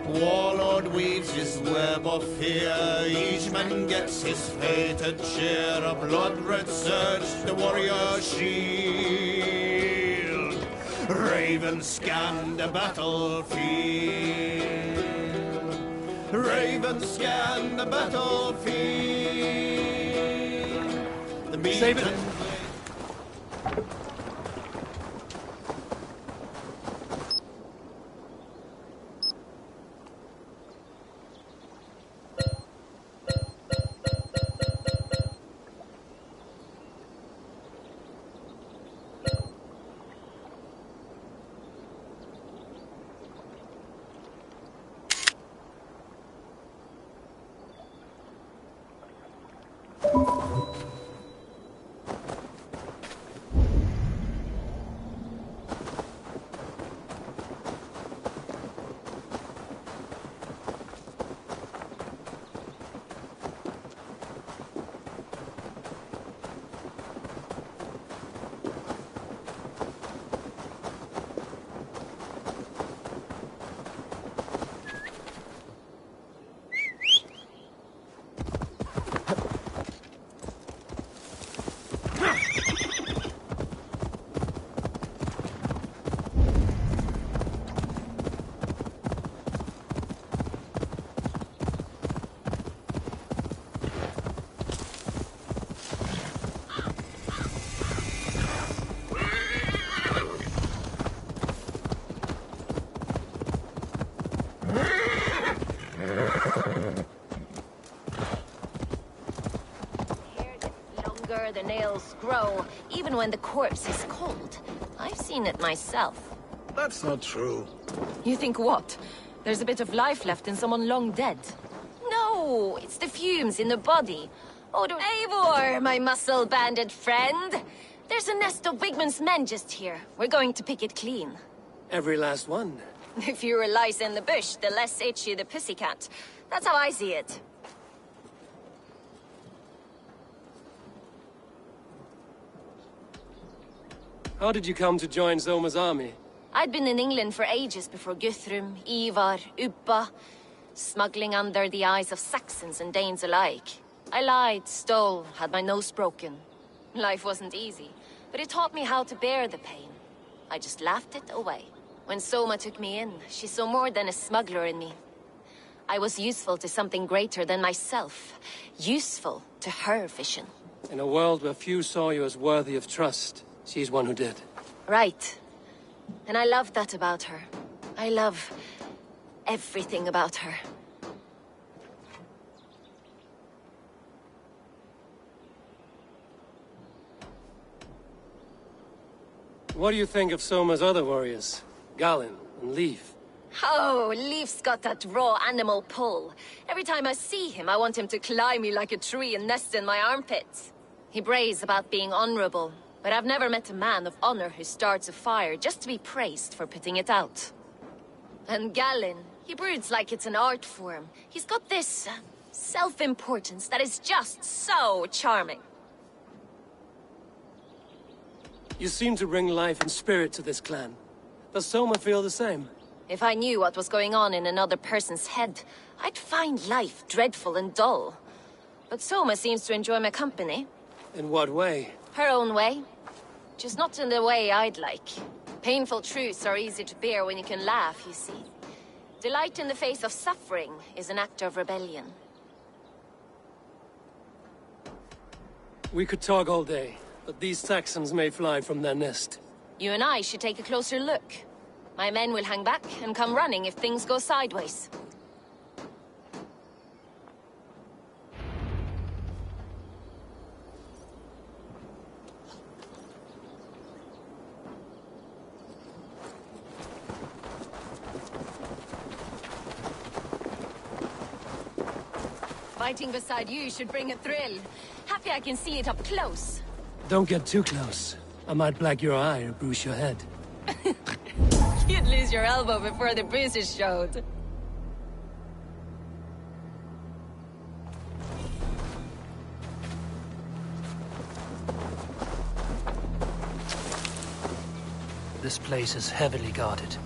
Warlord weaves his web of fear. Each man gets his fated share. A blood-red surge, the warrior shield. Ravens scan the battlefield. Ravens scan the battlefield. The Save it. The nails grow, even when the corpse is cold. I've seen it myself. That's not true. You think what? There's a bit of life left in someone long dead. No, it's the fumes in the body. Oh, Eivor, my muscle-banded friend. There's a nest of Wigmund's men just here. We're going to pick it clean. Every last one. The fewer lice in the bush, the less itchy the pussycat. That's how I see it. How did you come to join Zoma's army? I'd been in England for ages before Guthrum, Ivar, Ubba, smuggling under the eyes of Saxons and Danes alike. I lied, stole, had my nose broken. Life wasn't easy, but it taught me how to bear the pain. I just laughed it away. When Soma took me in, she saw more than a smuggler in me. I was useful to something greater than myself. Useful to her vision. In a world where few saw you as worthy of trust, she's one who did. Right. And I love that about her. I love everything about her. What do you think of Soma's other warriors? Galen and Leif? Oh, Leif's got that raw animal pull. Every time I see him, I want him to climb me like a tree and nest in my armpits. He brays about being honorable, but I've never met a man of honor who starts a fire just to be praised for putting it out. And Galen, he broods like it's an art form. He's got this self-importance that is just so charming. You seem to bring life and spirit to this clan. Does Soma feel the same? If I knew what was going on in another person's head, I'd find life dreadful and dull. But Soma seems to enjoy my company. In what way? Her own way. Just not in the way I'd like. Painful truths are easy to bear when you can laugh, you see. Delight in the face of suffering is an act of rebellion. We could talk all day, but these Saxons may fly from their nest. You and I should take a closer look. My men will hang back and come running if things go sideways. Fighting beside you should bring a thrill. Happy I can see it up close. Don't get too close. I might black your eye or bruise your head. You'd lose your elbow before the bruises showed. This place is heavily guarded.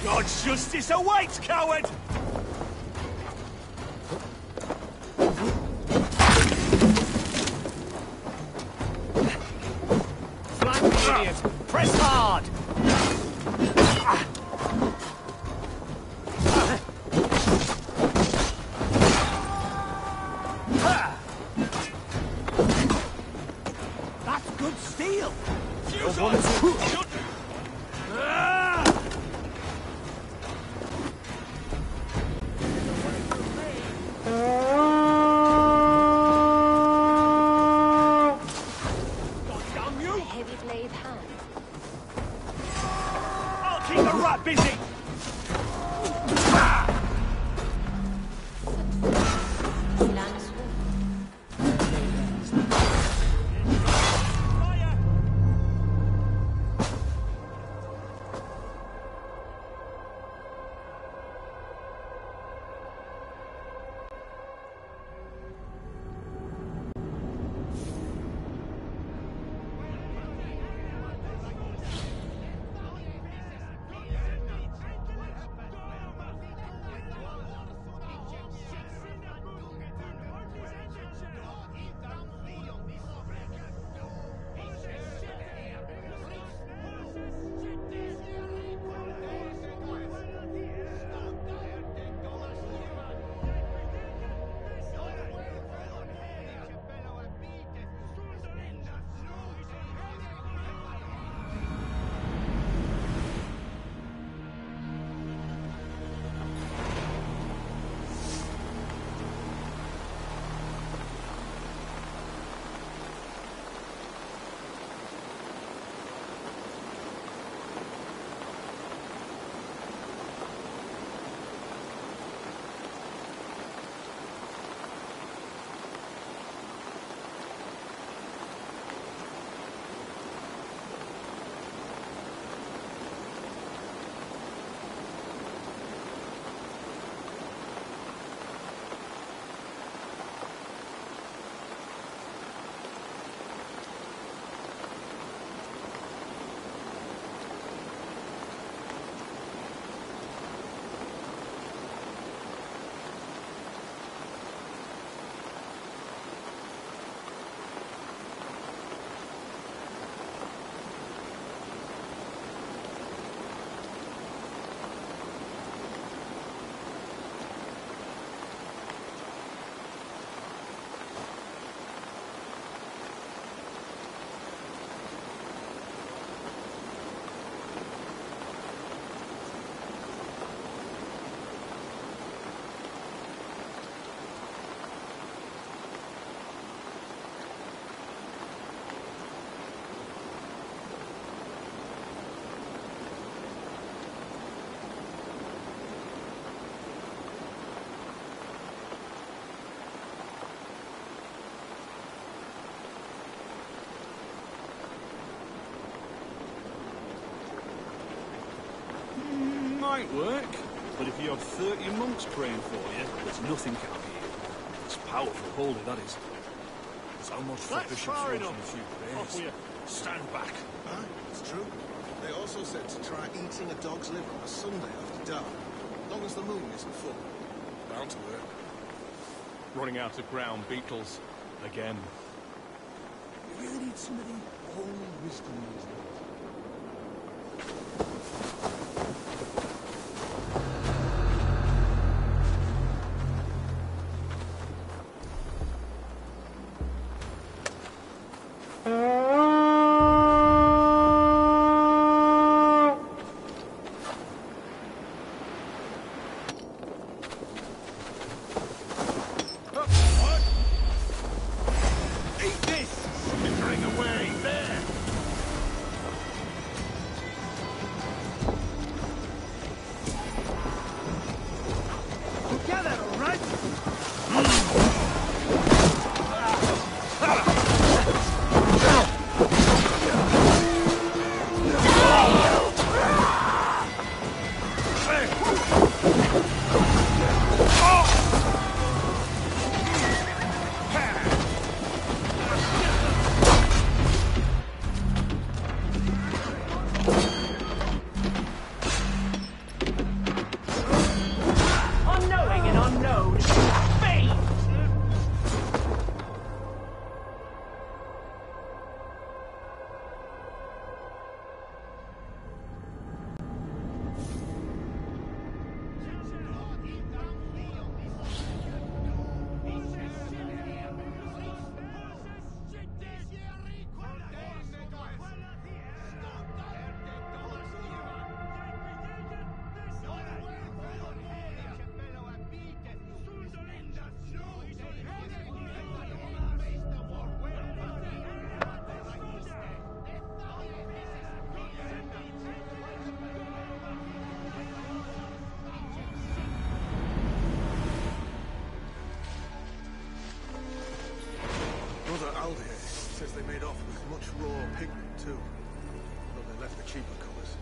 God's justice awaits, coward! Flank me, idiot! Press hard! That's good steel! Keep the rat busy! might work, but if you have 30 monks praying for you, there's nothing can be here. It's powerful holy, that is. So much for That's Bishop far Fortune enough. a few Off days. with you. Stand back. Aye, it's true. They also said to try eating a dog's liver on a Sunday after dark. As long as the moon isn't full. Bound to work. Running out of ground beetles. Again. We really need somebody old wisdom these days. Unknowing and unknown. Fate! Brother Aldir says they made off with much raw pigment too. Though they left the cheaper colours.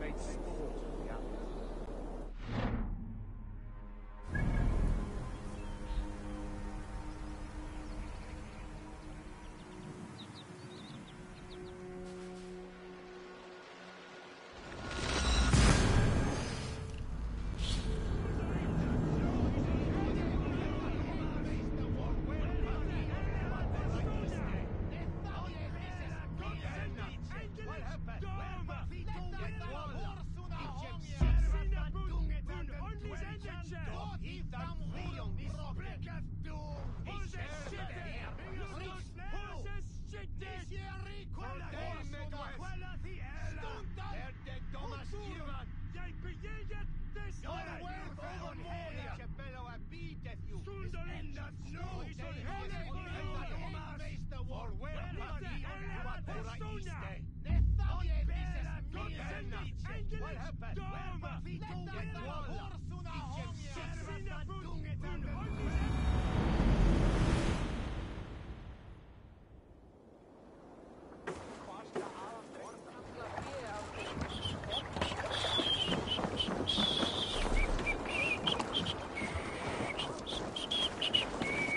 Made sport of the outlet.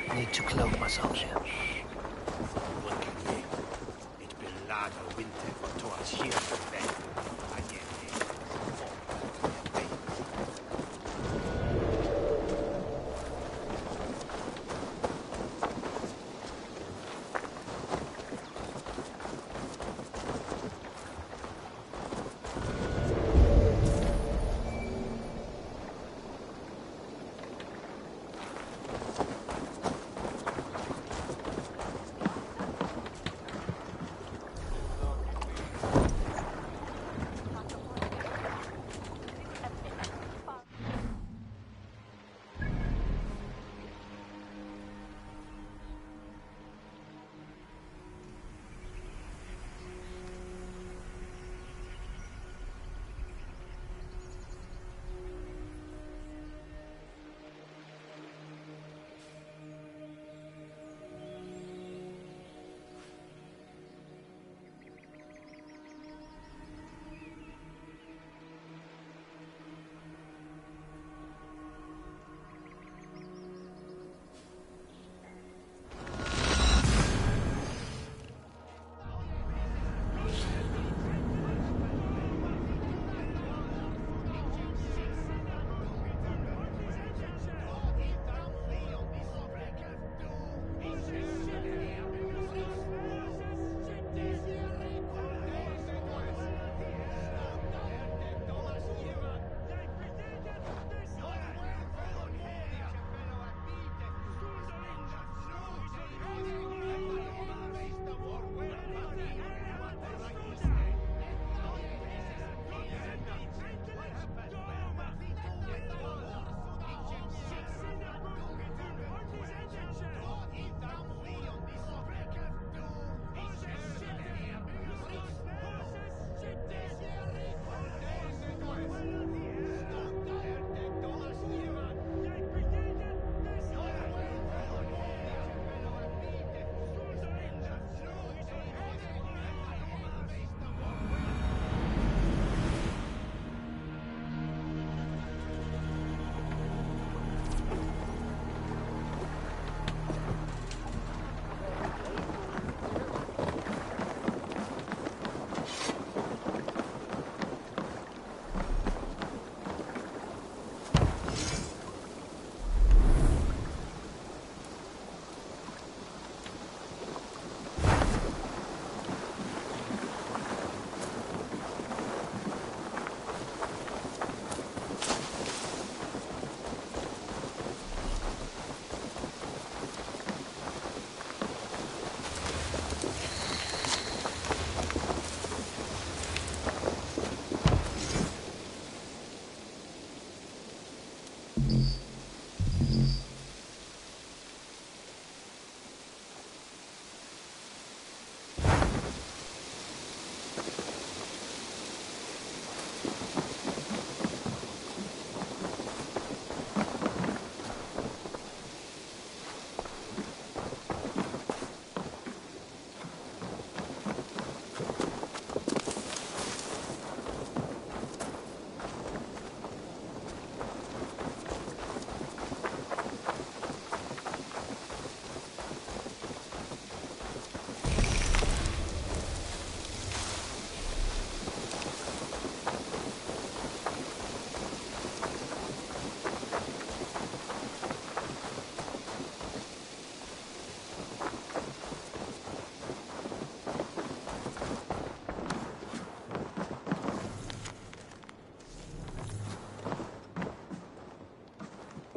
I need to clothe myself here. It belada winter towards here to bed.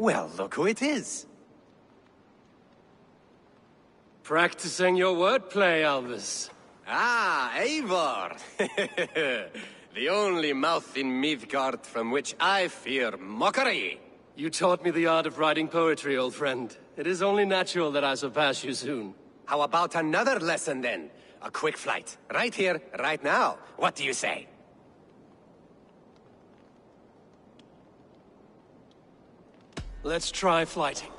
Well, look who it is. Practicing your wordplay, Albus. Ah, Eivor! The only mouth in Midgard from which I fear mockery. You taught me the art of writing poetry, old friend. It is only natural that I surpass you soon. How about another lesson, then? A quick flight. Right here, right now. What do you say? Let's try flighting.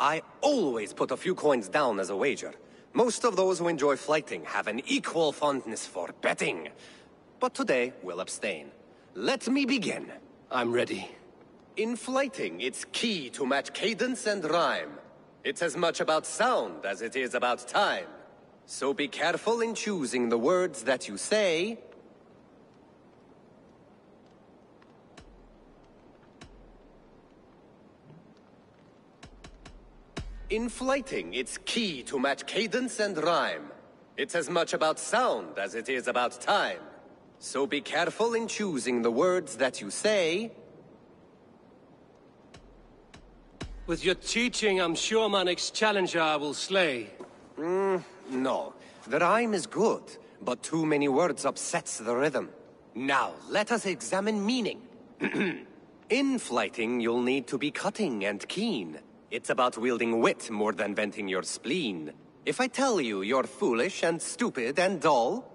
I always put a few coins down as a wager. Most of those who enjoy flighting have an equal fondness for betting. But today, we'll abstain. Let me begin. I'm ready. In flighting, it's key to match cadence and rhyme. It's as much about sound as it is about time. So be careful in choosing the words that you say. In flighting, it's key to match cadence and rhyme. It's as much about sound as it is about time. So be careful in choosing the words that you say. With your teaching, I'm sure my next challenger I will slay. No. The rhyme is good, but too many words upsets the rhythm. Now, let us examine meaning. In flighting, you'll need to be cutting and keen. It's about wielding wit more than venting your spleen. If I tell you you're foolish and stupid and dull,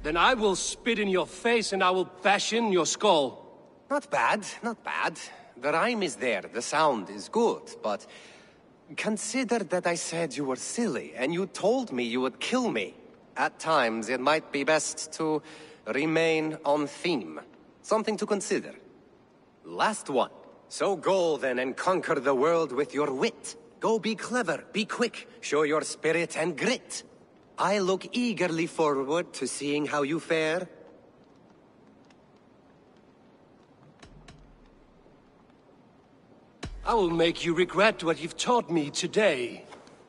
then I will spit in your face and I will bash in your skull. Not bad, not bad. The rhyme is there, the sound is good, but consider that I said you were silly and you told me you would kill me. At times, it might be best to remain on theme. Something to consider. Last one. So go then and conquer the world with your wit. Go be clever, be quick, show your spirit and grit. I look eagerly forward to seeing how you fare. I will make you regret what you've taught me today.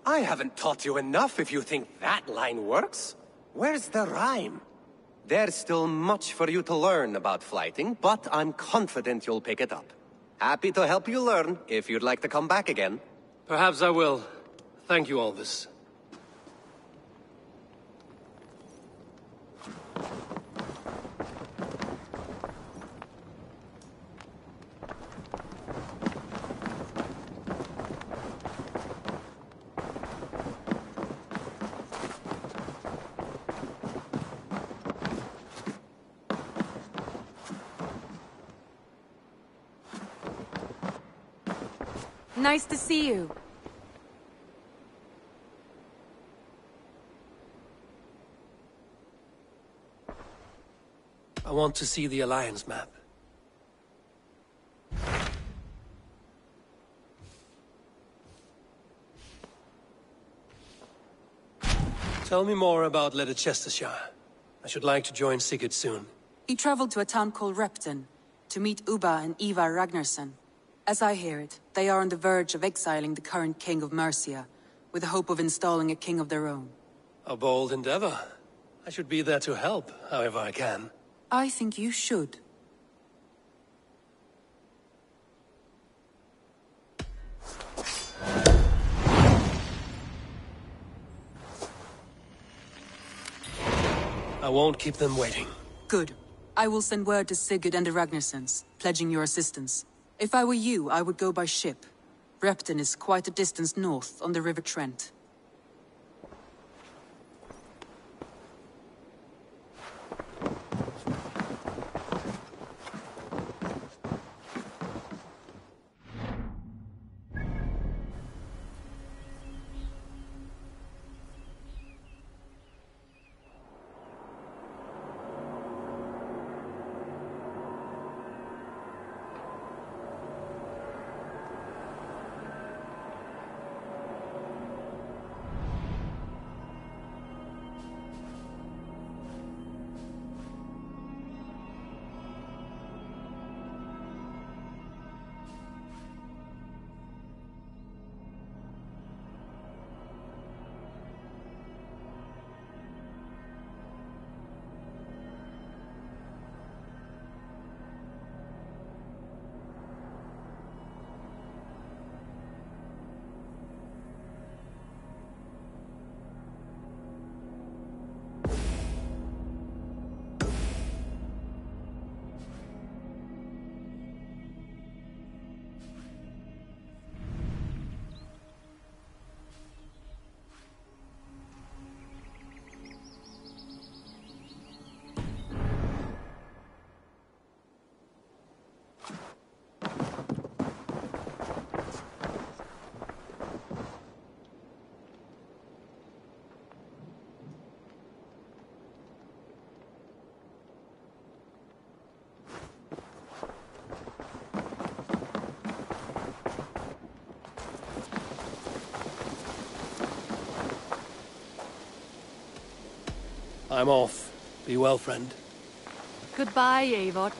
I haven't taught you enough if you think that line works. Where's the rhyme? There's still much for you to learn about flighting, but I'm confident you'll pick it up. Happy to help you learn, if you'd like to come back again. Perhaps I will. Thank you, Albus. Nice to see you. I want to see the Alliance map. Tell me more about Leicestershire. I should like to join Sigurd soon. He traveled to a town called Repton to meet Ubba and Ivar Ragnarsson. As I hear it, they are on the verge of exiling the current king of Mercia, with the hope of installing a king of their own. A bold endeavor. I should be there to help, however I can. I think you should. I won't keep them waiting. Good. I will send word to Sigurd and the Ragnarssons, pledging your assistance. If I were you, I would go by ship. Repton is quite a distance north on the River Trent. I'm off. Be well, friend. Goodbye, Eivor.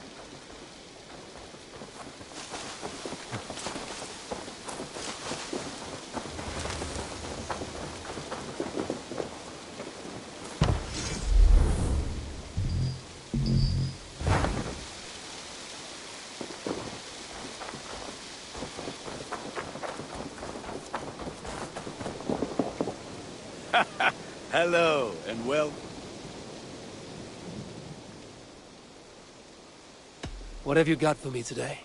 Hello, and well... What have you got for me today?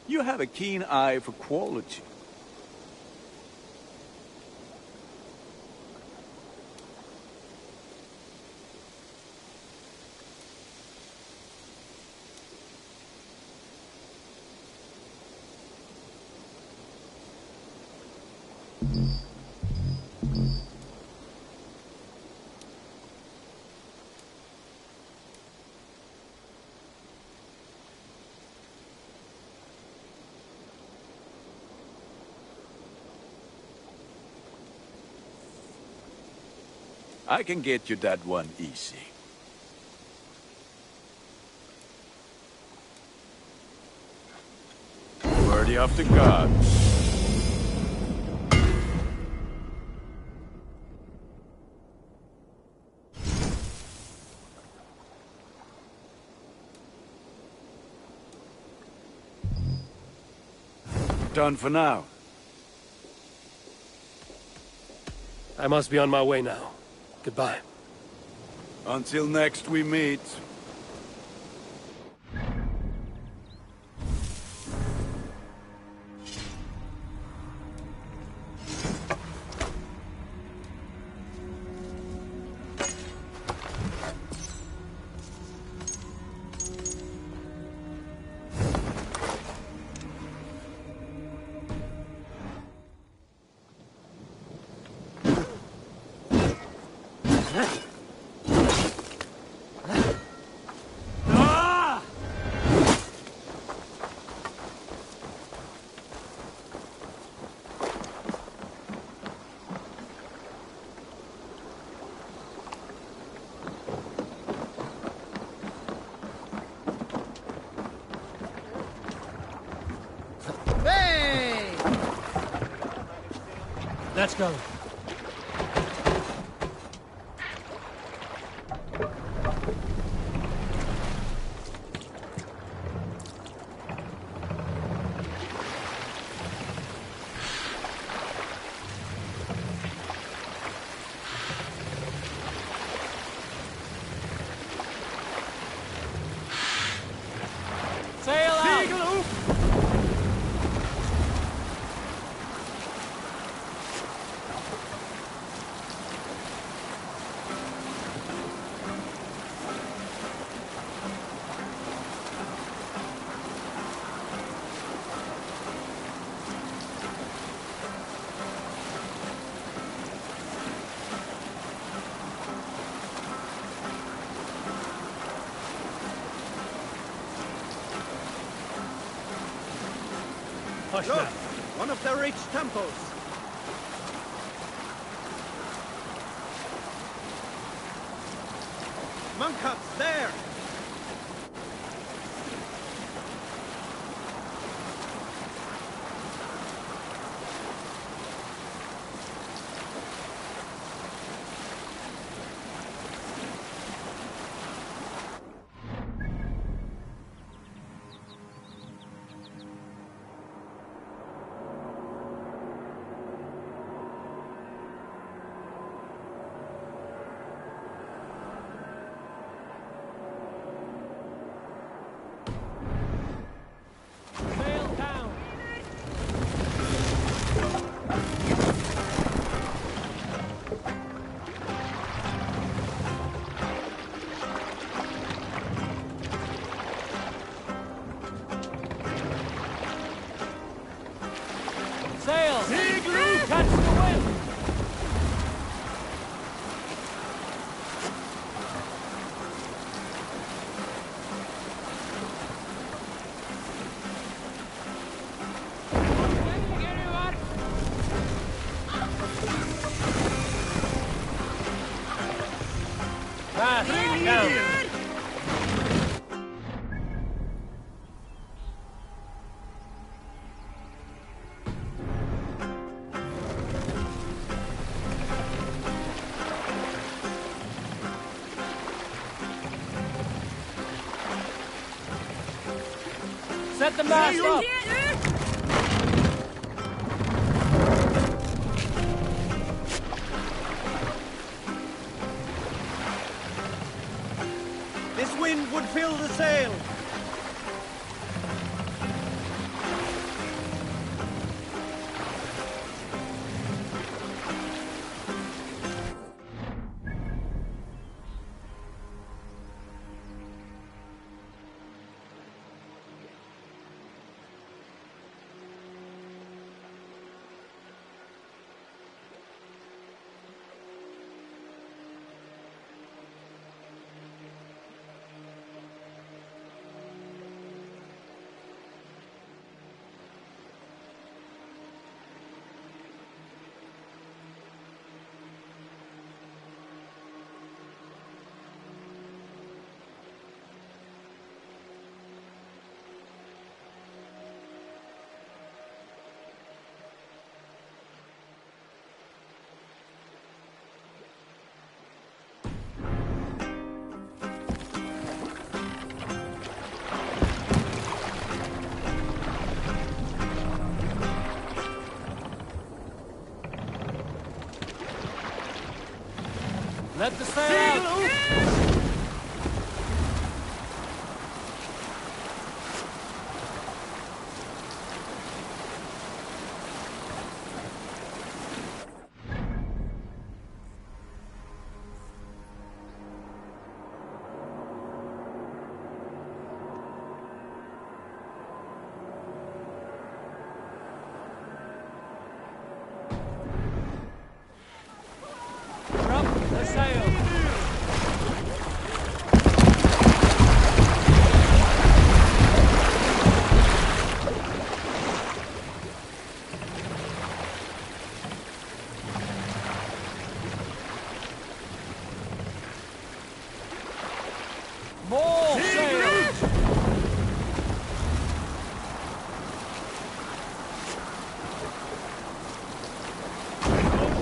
You have a keen eye for quality. I can get you that one easy. Worthy of the gods. Done for now. I must be on my way now. Goodbye. Until next we meet. Let's go. Sail out! Hush Look, now. one of the rich temples. Monk huts there. Down. Set the mast up! This wind would fill the sail. Let the sail out! Drop the sail! More sail!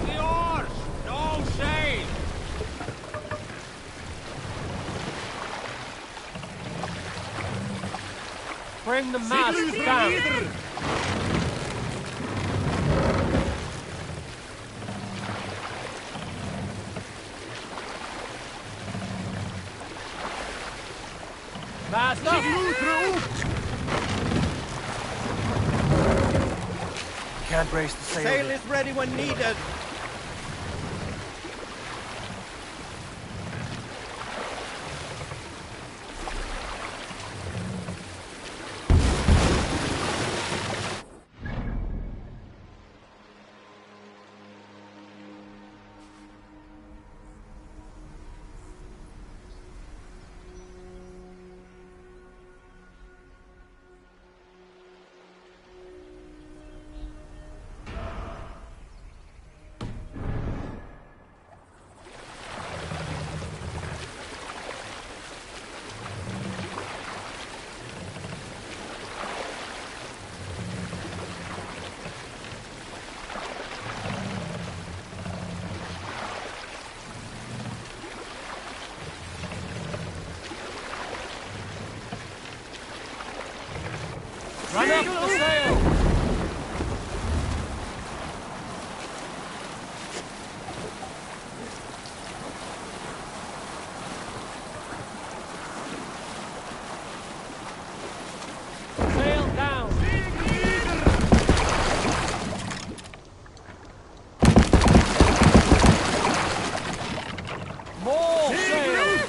The oars! No sail! Bring the mast down! Mast up! Can't brace the sail. Sail is ready when needed. Run up the sail! Sail down! More sail!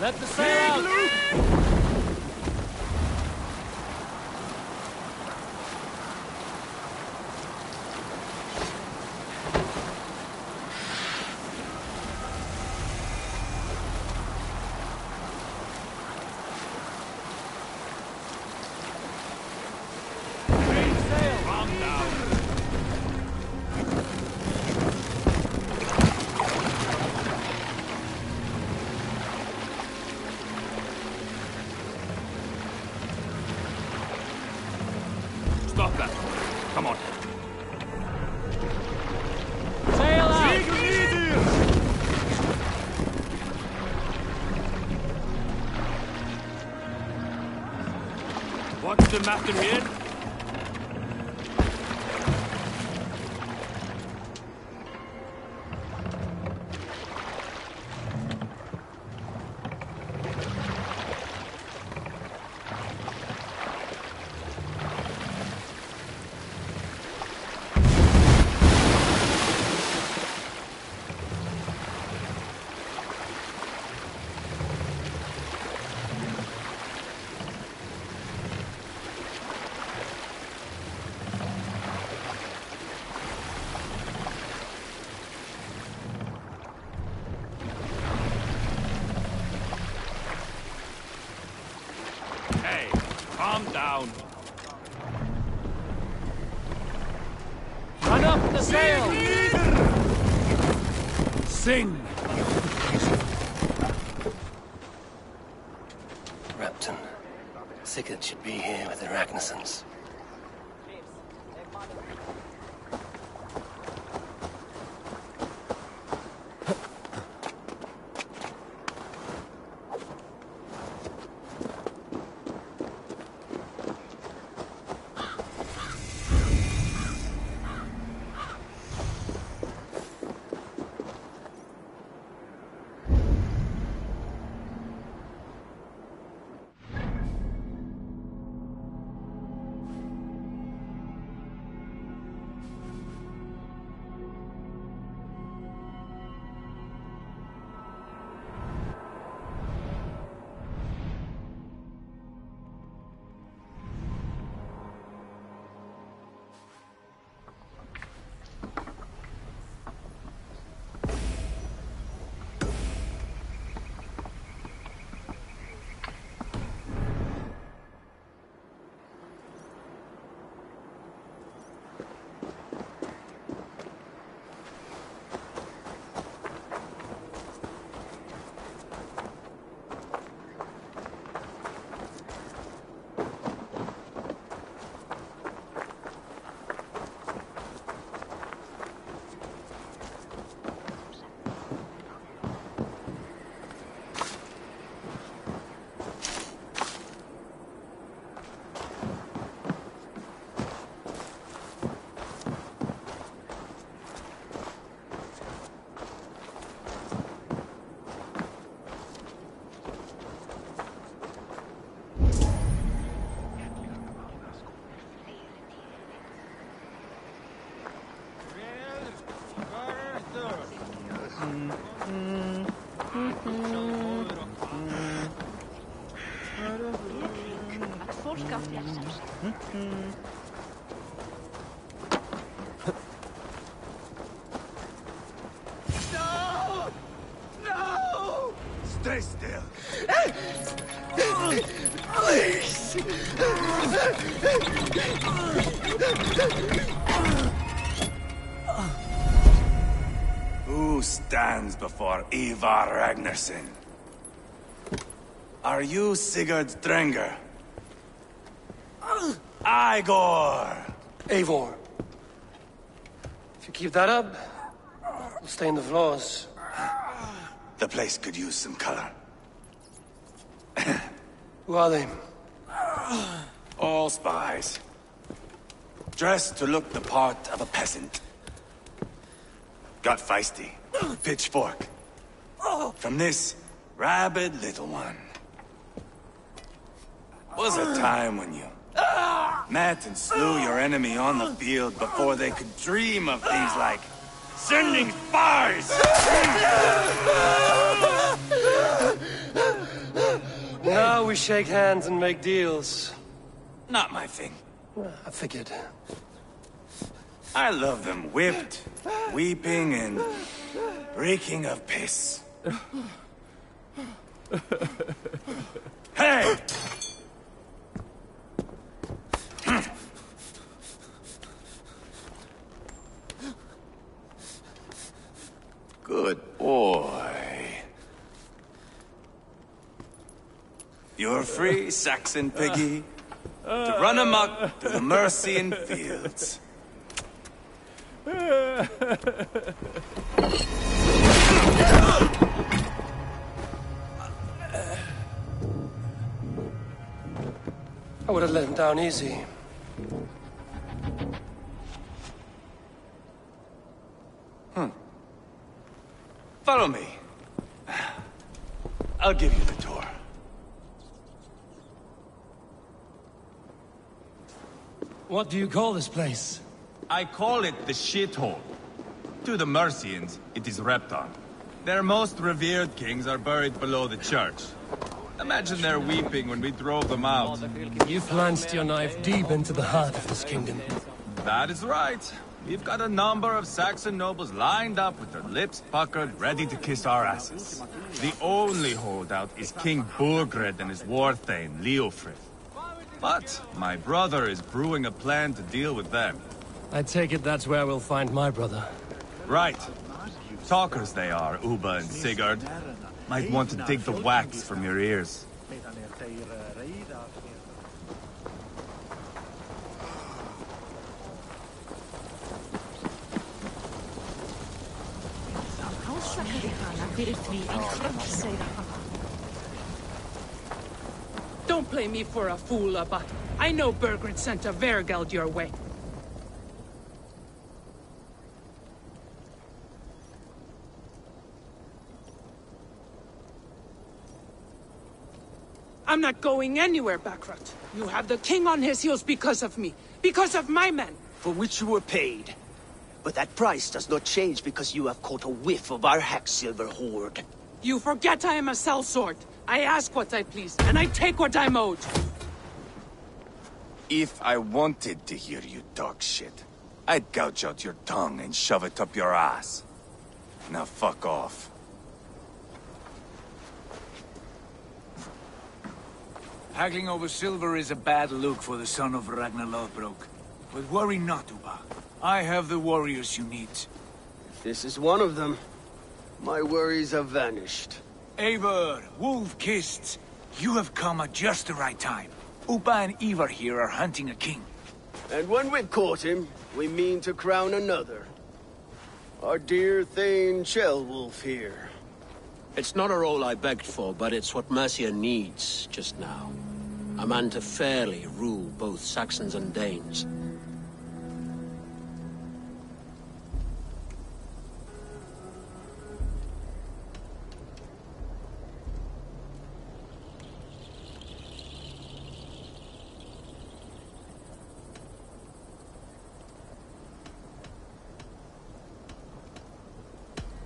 Let the sail out! Stop that. Come on. Sail out! What's the matter here? Hey, calm down. Run up the sail! Sing! Repton. Sigurd should be here with the Ragnarsons. No! No! Stay still. Please! Who stands before Ivar Ragnarsson? Are you Sigurd Drenger? Igor! Eivor. If you keep that up, we'll stay in the floors. The place could use some color. Who are they? All spies. Dressed to look the part of a peasant. Got feisty. Pitchfork. From this rabid little one. Was a time when you met and slew your enemy on the field before they could dream of things like sending spies! we shake hands and make deals? Not my thing. I figured. I love them whipped, weeping, and reeking of piss. Hey! Good boy. You're free, Saxon piggy, to run amok through the Mercian fields. I would have let him down easy. Follow me. I'll give you the tour. What do you call this place? I call it the shithole. To the Mercians, it is Repton. Their most revered kings are buried below the church. Imagine their weeping when we drove them out. You plunged your knife deep into the heart of this kingdom. That is right. We've got a number of Saxon nobles lined up with their lips puckered, ready to kiss our asses. The only holdout is King Burgred and his war thane, Leofrith. But my brother is brewing a plan to deal with them. I take it that's where we'll find my brother. Right. Talkers they are, Ubba and Sigurd. Might want to take the wax from your ears. Don't play me for a fool, Ubba. I know Burgred sent a Vergeld your way. I'm not going anywhere, Backrot. You have the king on his heels because of me. Because of my men. For which you were paid. But that price does not change because you have caught a whiff of our Hacksilver hoard. You forget I am a sellsword. I ask what I please, and I take what I'm owed. If I wanted to hear you talk shit, I'd gouge out your tongue and shove it up your ass. Now fuck off. Haggling over silver is a bad look for the son of Ragnar Lothbrok. But worry not, Ubba. I have the warriors you need. If this is one of them, my worries have vanished. Eivor, Wolf-Kissed, you have come at just the right time. Ubba and Ivar here are hunting a king. And when we've caught him, we mean to crown another. Our dear Thane Ceolwulf here. It's not a role I begged for, but it's what Mercia needs just now. A man to fairly rule both Saxons and Danes.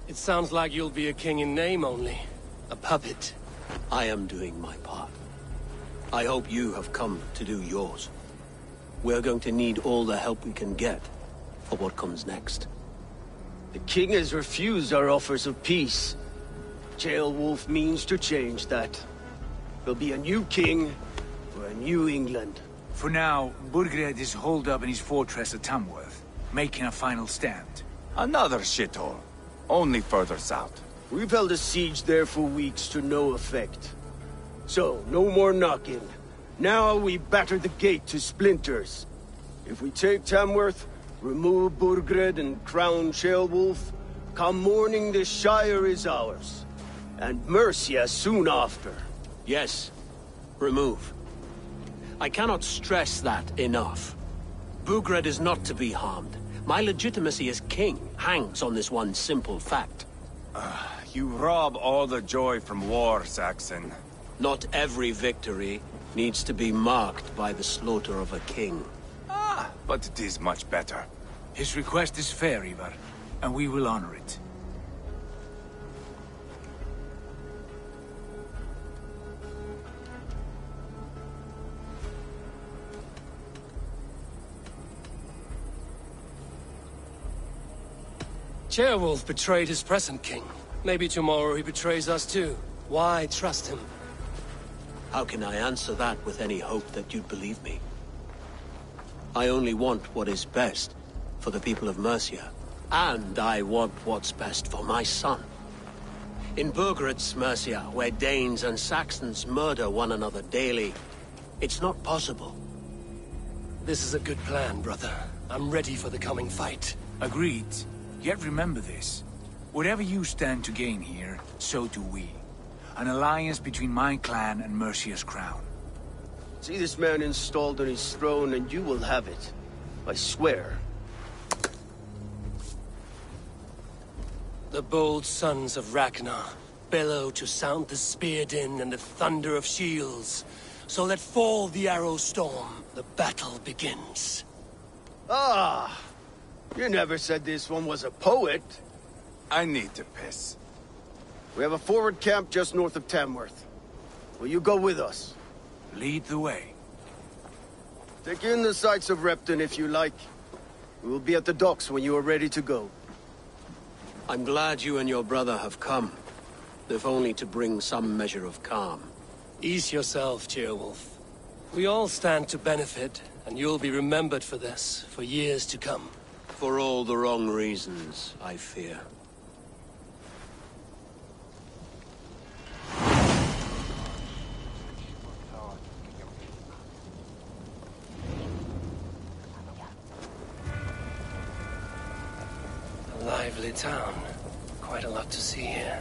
It sounds like you'll be a king in name only. A puppet. I am doing my part. I hope you have come to do yours. We're going to need all the help we can get for what comes next. The king has refused our offers of peace. Ceolwulf means to change that. There'll be a new king for a new England. For now, Burgred is holed up in his fortress at Tamworth, making a final stand. Another shithole. Only further south. We've held a siege there for weeks to no effect. So, no more knocking. Now we batter the gate to splinters. If we take Tamworth, remove Burgred and crown Ceolwulf, come morning the Shire is ours. And Mercia soon after. Yes, remove. I cannot stress that enough. Burgred is not to be harmed. My legitimacy as king hangs on this one simple fact. You rob all the joy from war, Saxon. Not every victory needs to be marked by the slaughter of a king. But it is much better. His request is fair, Ivar, and we will honor it. Ceolwulf betrayed his present king. Maybe tomorrow he betrays us too. Why trust him? How can I answer that with any hope that you'd believe me? I only want what is best for the people of Mercia. And I want what's best for my son. In Burgred's Mercia, where Danes and Saxons murder one another daily, it's not possible. This is a good plan, brother. I'm ready for the coming fight. Agreed. Yet remember this. Whatever you stand to gain here, so do we. An alliance between my clan and Mercia's crown. See this man installed on his throne and you will have it. I swear. The bold sons of Ragnar bellow to sound the spear din and the thunder of shields. So let fall the arrow storm. The battle begins. Ah! You never said this one was a poet. I need to piss. We have a forward camp just north of Tamworth. Will you go with us? Lead the way. Take in the sights of Repton if you like. We will be at the docks when you are ready to go. I'm glad you and your brother have come, if only to bring some measure of calm. Ease yourself, Ceolwulf. We all stand to benefit, and you'll be remembered for this, for years to come. For all the wrong reasons, I fear. A lively town. Quite a lot to see here.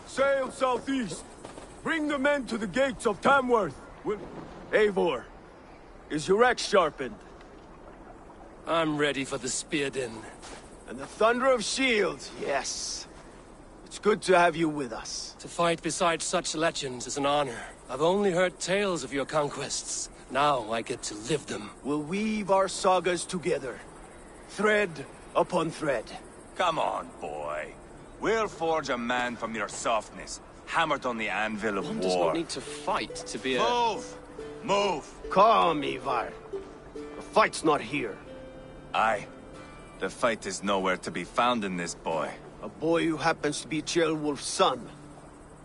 Sail southeast. Bring the men to the gates of Tamworth. Eivor, is your axe sharpened? I'm ready for the spear din. And the thunder of shields, yes. It's good to have you with us. To fight beside such legends is an honor. I've only heard tales of your conquests. Now I get to live them. We'll weave our sagas together. Thread upon thread. Come on, boy. We'll forge a man from your softness, hammered on the anvil of One war. does not need to fight to be a... Move! Move! Calm, Ivar. The fight's not here. Aye. The fight is nowhere to be found in this boy. A boy who happens to be Ceolwulf's son.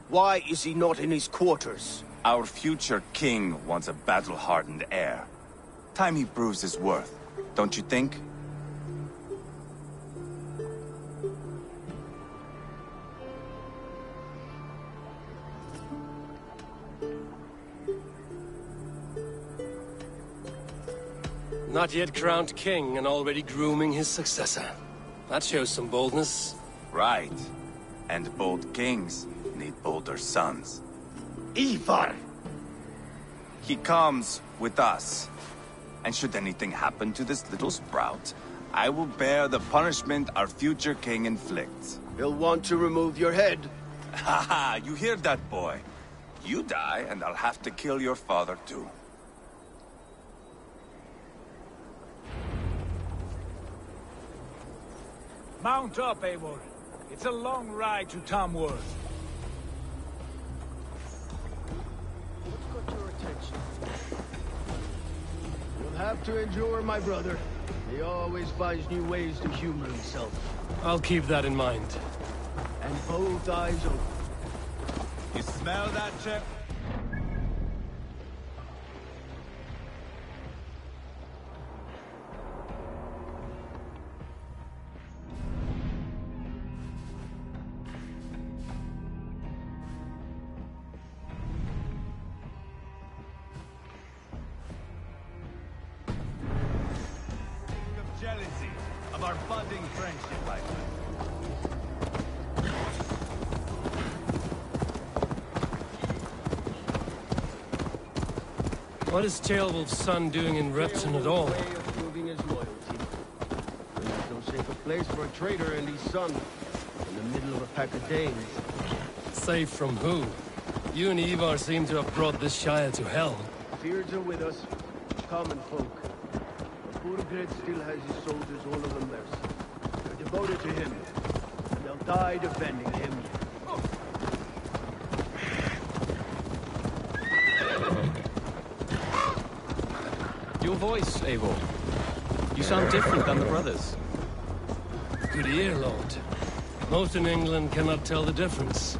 Why is he not in his quarters? Our future king wants a battle-hardened heir. Time he proves his worth, don't you think? Not yet crowned king and already grooming his successor. That shows some boldness. Right. And bold kings need bolder sons. Ivar! He comes with us. And should anything happen to this little sprout, I will bear the punishment our future king inflicts. He'll want to remove your head. Haha, you hear that, boy? You die, and I'll have to kill your father, too. Mount up, Eivor. It's a long ride to Tamworth. What's got your attention? You'll have to endure, my brother. He always finds new ways to humor himself. I'll keep that in mind. And both eyes open. You smell that, Chip? our budding friendship, I think. What is Ceolwulf's son doing in Repton at all? Proving his loyalty. There's no safer place for a traitor and his son. In the middle of a pack of Danes. Safe from who? You and Ivar seem to have brought this Shire to hell. Beards are with us. Common folk. But Burgred still has his soldiers all of the mercy. They're devoted to him. And they'll die defending him. Your voice, Eivor. You sound different than the brothers. Good ear, Lord. Most in England cannot tell the difference.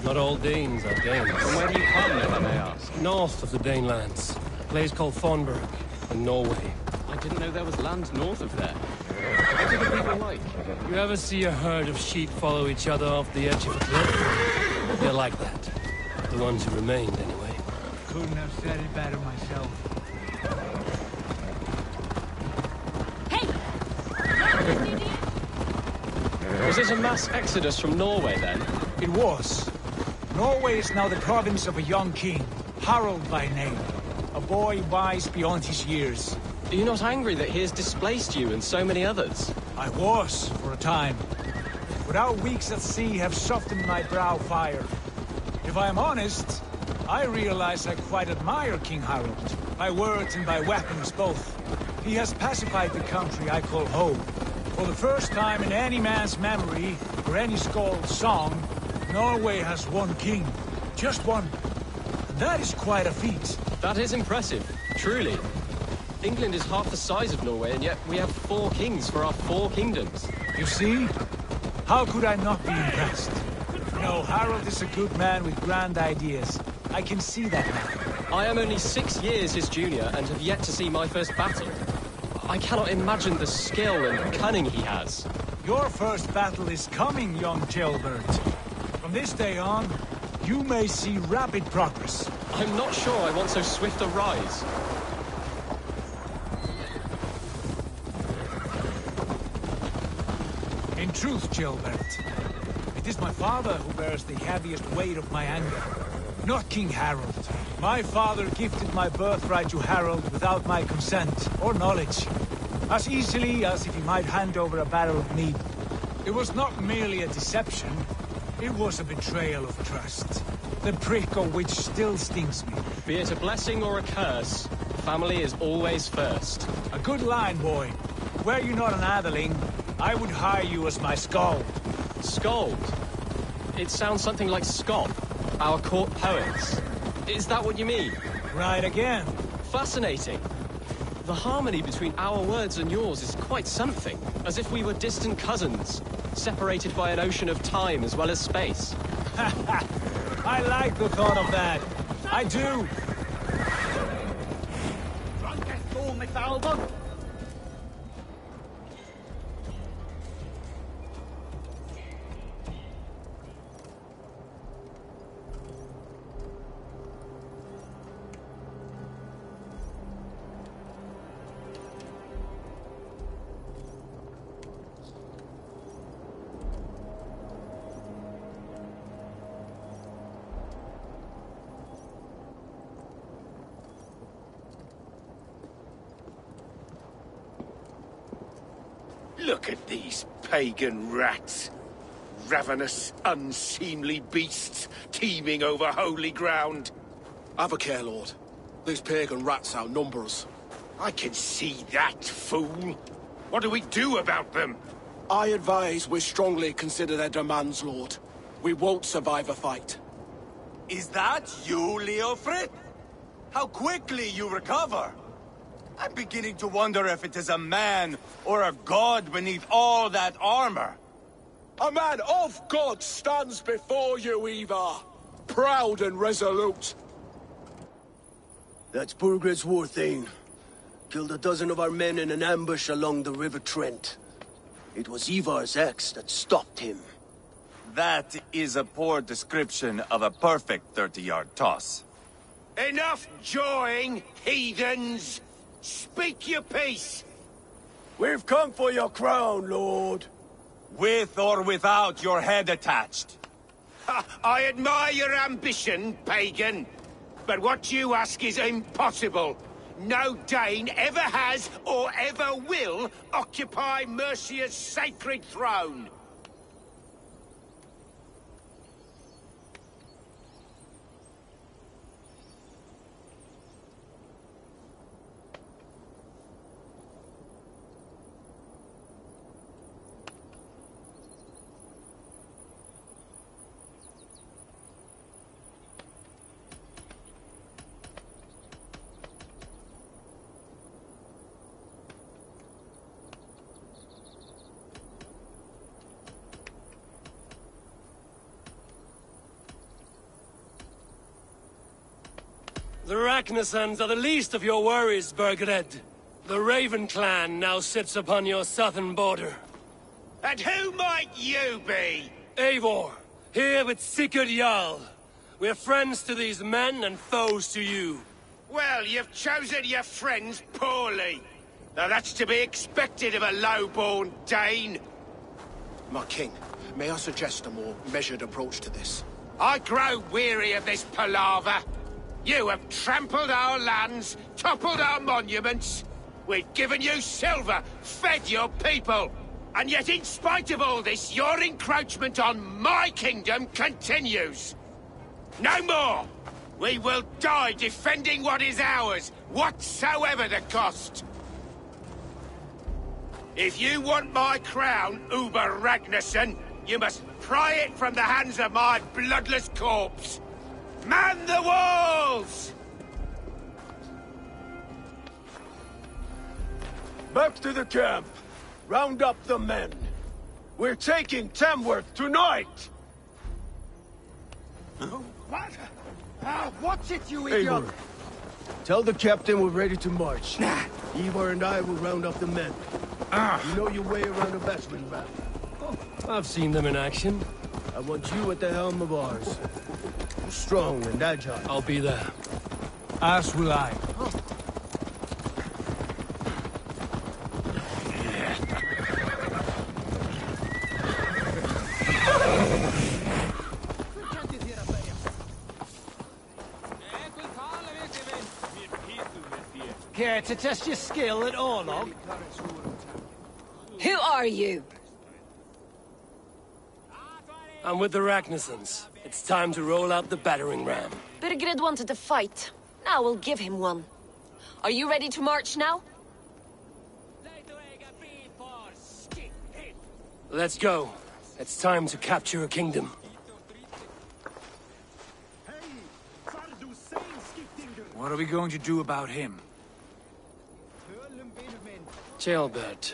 Not all Danes are Danes. And where do you come, if I may ask? North of the Danelands. A place called Fonberg, in Norway. I didn't know there was land north of there. What are the people like? You ever see a herd of sheep follow each other off the edge of a cliff? They're like that. The ones who remained, anyway. Couldn't have said it better myself. Was this a mass exodus from Norway, then? It was. Norway is now the province of a young king, Harald by name. A boy wise beyond his years. Are you not angry that he has displaced you and so many others? I was, for a time. But our weeks at sea have softened my brow fire. If I am honest, I realize I quite admire King Harald. By words and by weapons both. He has pacified the country I call home. For the first time in any man's memory, or any skald's song, Norway has one king. Just one. And that is quite a feat. That is impressive, truly. England is half the size of Norway, and yet we have 4 kings for our 4 kingdoms. You see? How could I not be impressed? No, Harald is a good man with grand ideas. I can see that now. I am only 6 years his junior, and have yet to see my first battle. I cannot imagine the skill and cunning he has. Your first battle is coming, young Ceolbert. From this day on, you may see rapid progress. I'm not sure I want so swift a rise. In truth, Ceolbert, it is my father who bears the heaviest weight of my anger, not King Harald. My father gifted my birthright to Harald without my consent or knowledge, as easily as if he might hand over a barrel of mead. It was not merely a deception, it was a betrayal of trust, the prick of which still stings me. Be it a blessing or a curse, family is always first. A good line, boy. Were you not an atheling, I would hire you as my skald. Skald? It sounds something like Scott, our court poets. Is that what you mean? Right again. Fascinating. The harmony between our words and yours is quite something. As if we were distant cousins, separated by an ocean of time as well as space. I like the thought of that. I do. Look at these pagan rats. Ravenous, unseemly beasts teeming over holy ground. Have a care, Lord. These pagan rats outnumber us. I can see that, fool. What do we do about them? I advise we strongly consider their demands, Lord. We won't survive a fight. Is that you, Leofrid? How quickly you recover! I'm beginning to wonder if it is a man or a god beneath all that armor. A man of God stands before you, Ivar. Proud and resolute. That's Burgred's war thane. Killed a dozen of our men in an ambush along the River Trent. It was Ivar's axe that stopped him. That is a poor description of a perfect 30-yard toss. Enough jawing, heathens! Speak your piece! We've come for your crown, Lord. With or without your head attached. I admire your ambition, pagan. But what you ask is impossible. No Dane ever has or ever will occupy Mercia's sacred throne. The Ragnarsons are the least of your worries, Burgred. The Raven clan now sits upon your southern border. And who might you be? Eivor, here with Sigurd Jarl. We're friends to these men and foes to you. Well, you've chosen your friends poorly. Now that's to be expected of a low-born Dane. My king, may I suggest a more measured approach to this? I grow weary of this palaver. You have trampled our lands, toppled our monuments. We've given you silver, fed your people. And yet in spite of all this, your encroachment on my kingdom continues. No more! We will die defending what is ours, whatsoever the cost. If you want my crown, Uber Ragnarsson, you must pry it from the hands of my bloodless corpse. Man the walls! Back to the camp. Round up the men. We're taking Tamworth tonight! What? What's it, you Eivor, tell the captain we're ready to march. Eivor and I will round up the men. You know your way around a battering ram. I've seen them in action. I want you at the helm of ours. Strong and agile. I'll be there. As will I. Care to test your skill at Orlog? Who are you? I'm with the Ragnarsons. It's time to roll out the battering ram. Burgred wanted to fight. Now we'll give him one. Are you ready to march now? Let's go. It's time to capture a kingdom. What are we going to do about him? Ceolbert.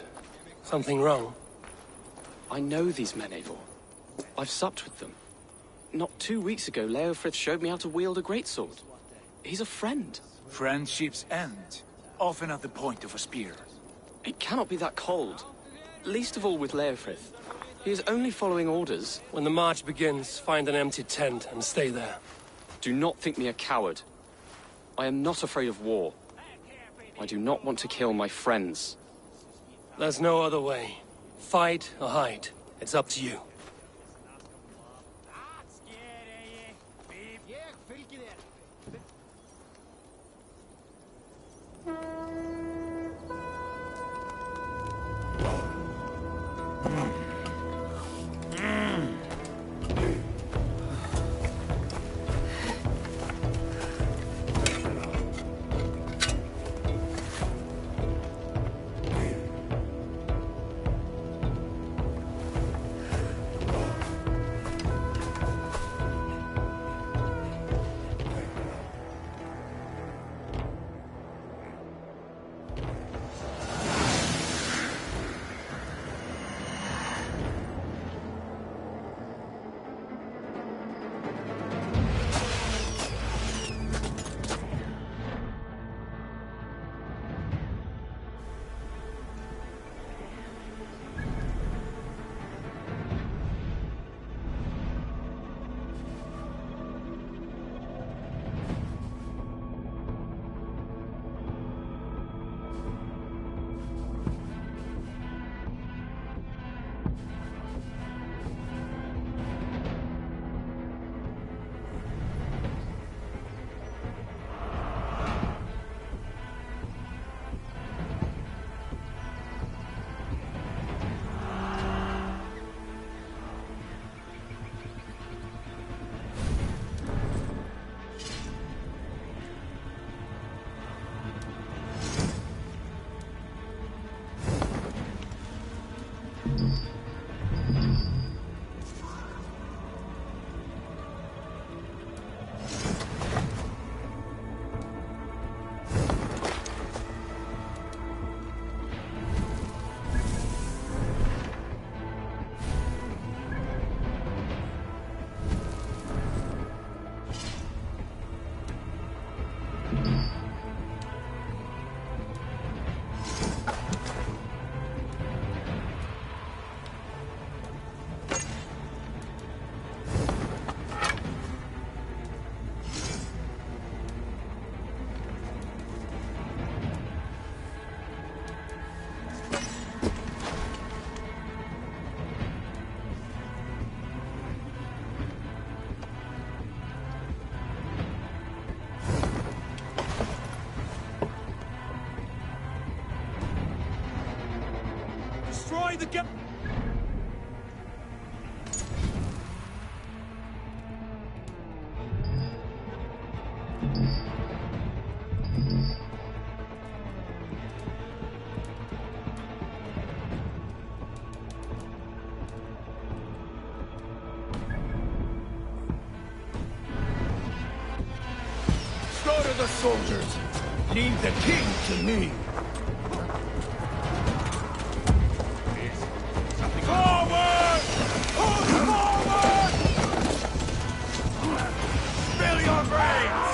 Something wrong? I know these men, Eivor. I've supped with them. Not 2 weeks ago, Leofrith showed me how to wield a greatsword. He's a friend. Friendships end, often at the point of a spear. It cannot be that cold. Least of all with Leofrith. He is only following orders. When the march begins, find an empty tent and stay there. Do not think me a coward. I am not afraid of war. I do not want to kill my friends. There's no other way. Fight or hide. It's up to you. Slaughter the soldiers. Leave the king to me. Forward! Push forward! Spill your brains!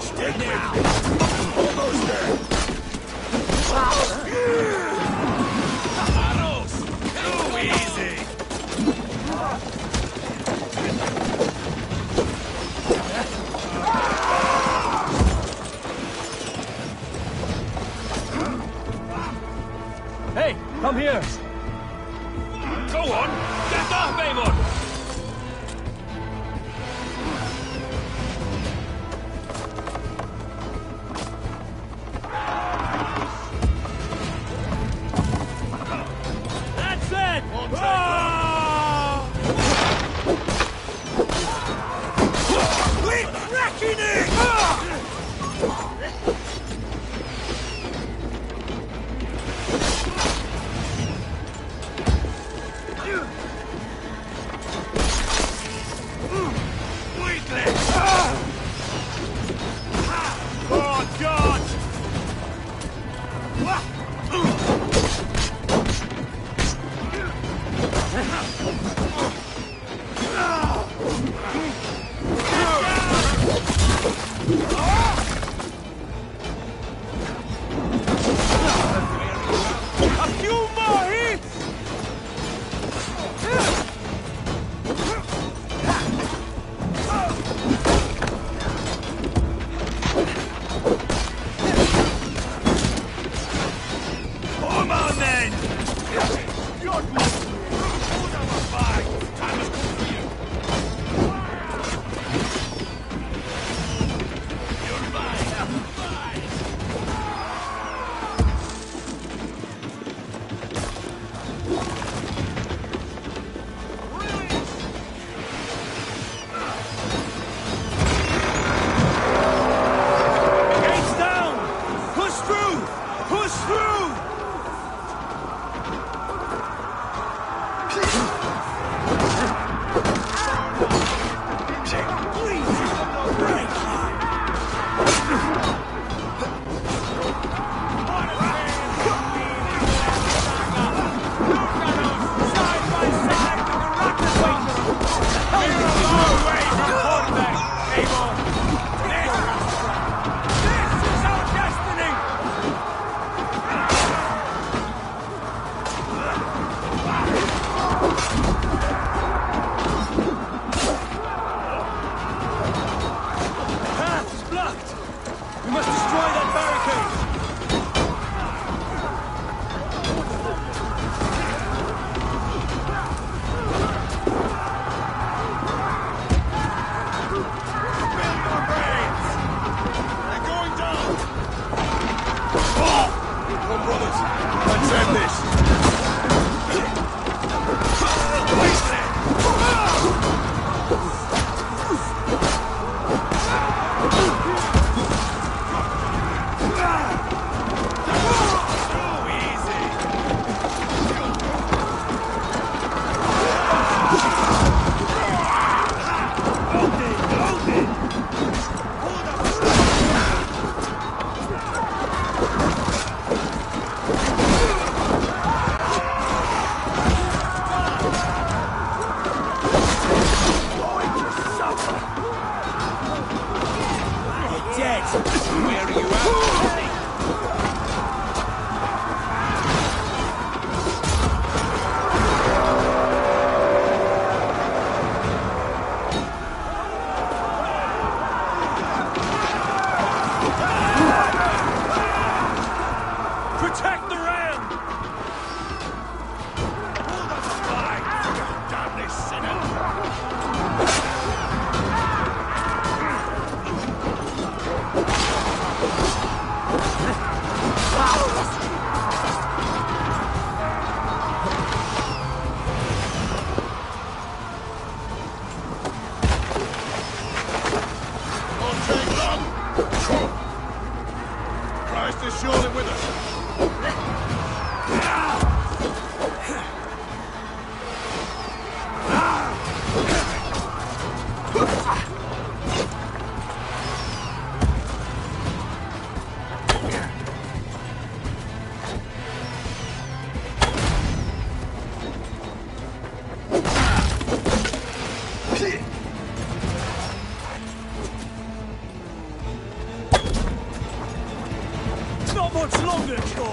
Stick now! Almost there! Arrows! Too easy! Hey, come here! Go on! Get off, Maymon! That's it! We're cracking it! With you.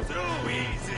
Too easy.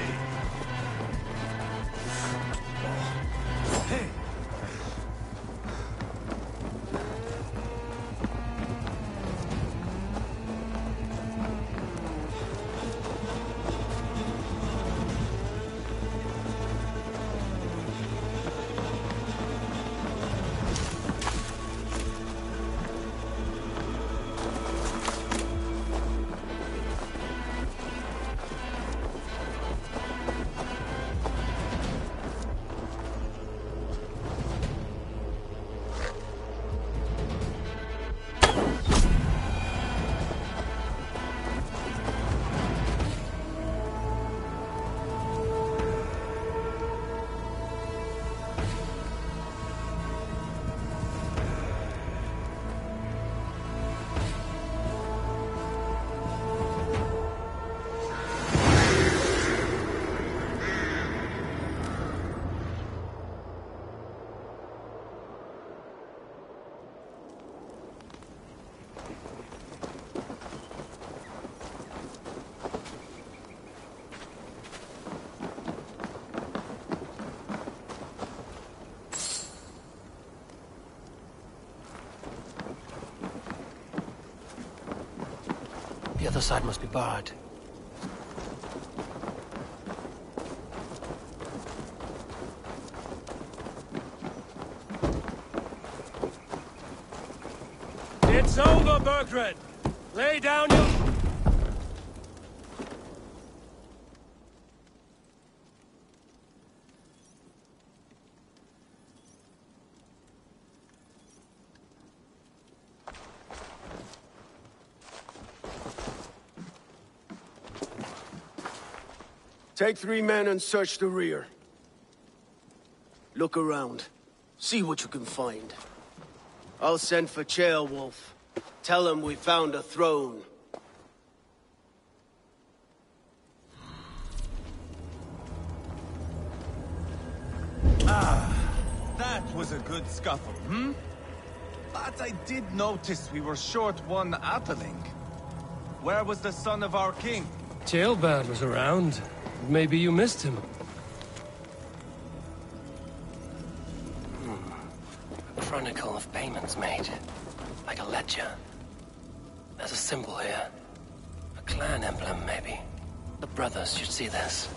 The other side must be barred. It's over, Burgred! Lay down your... Take 3 men and search the rear. Look around. See what you can find. I'll send for Ceolwulf. Tell him we found a throne. That was a good scuffle, But I did notice we were short one atheling. Where was the son of our king? Ceolbert was around. Maybe you missed him. A chronicle of payments made. Like a ledger. There's a symbol here. A clan emblem, maybe. The brothers should see this.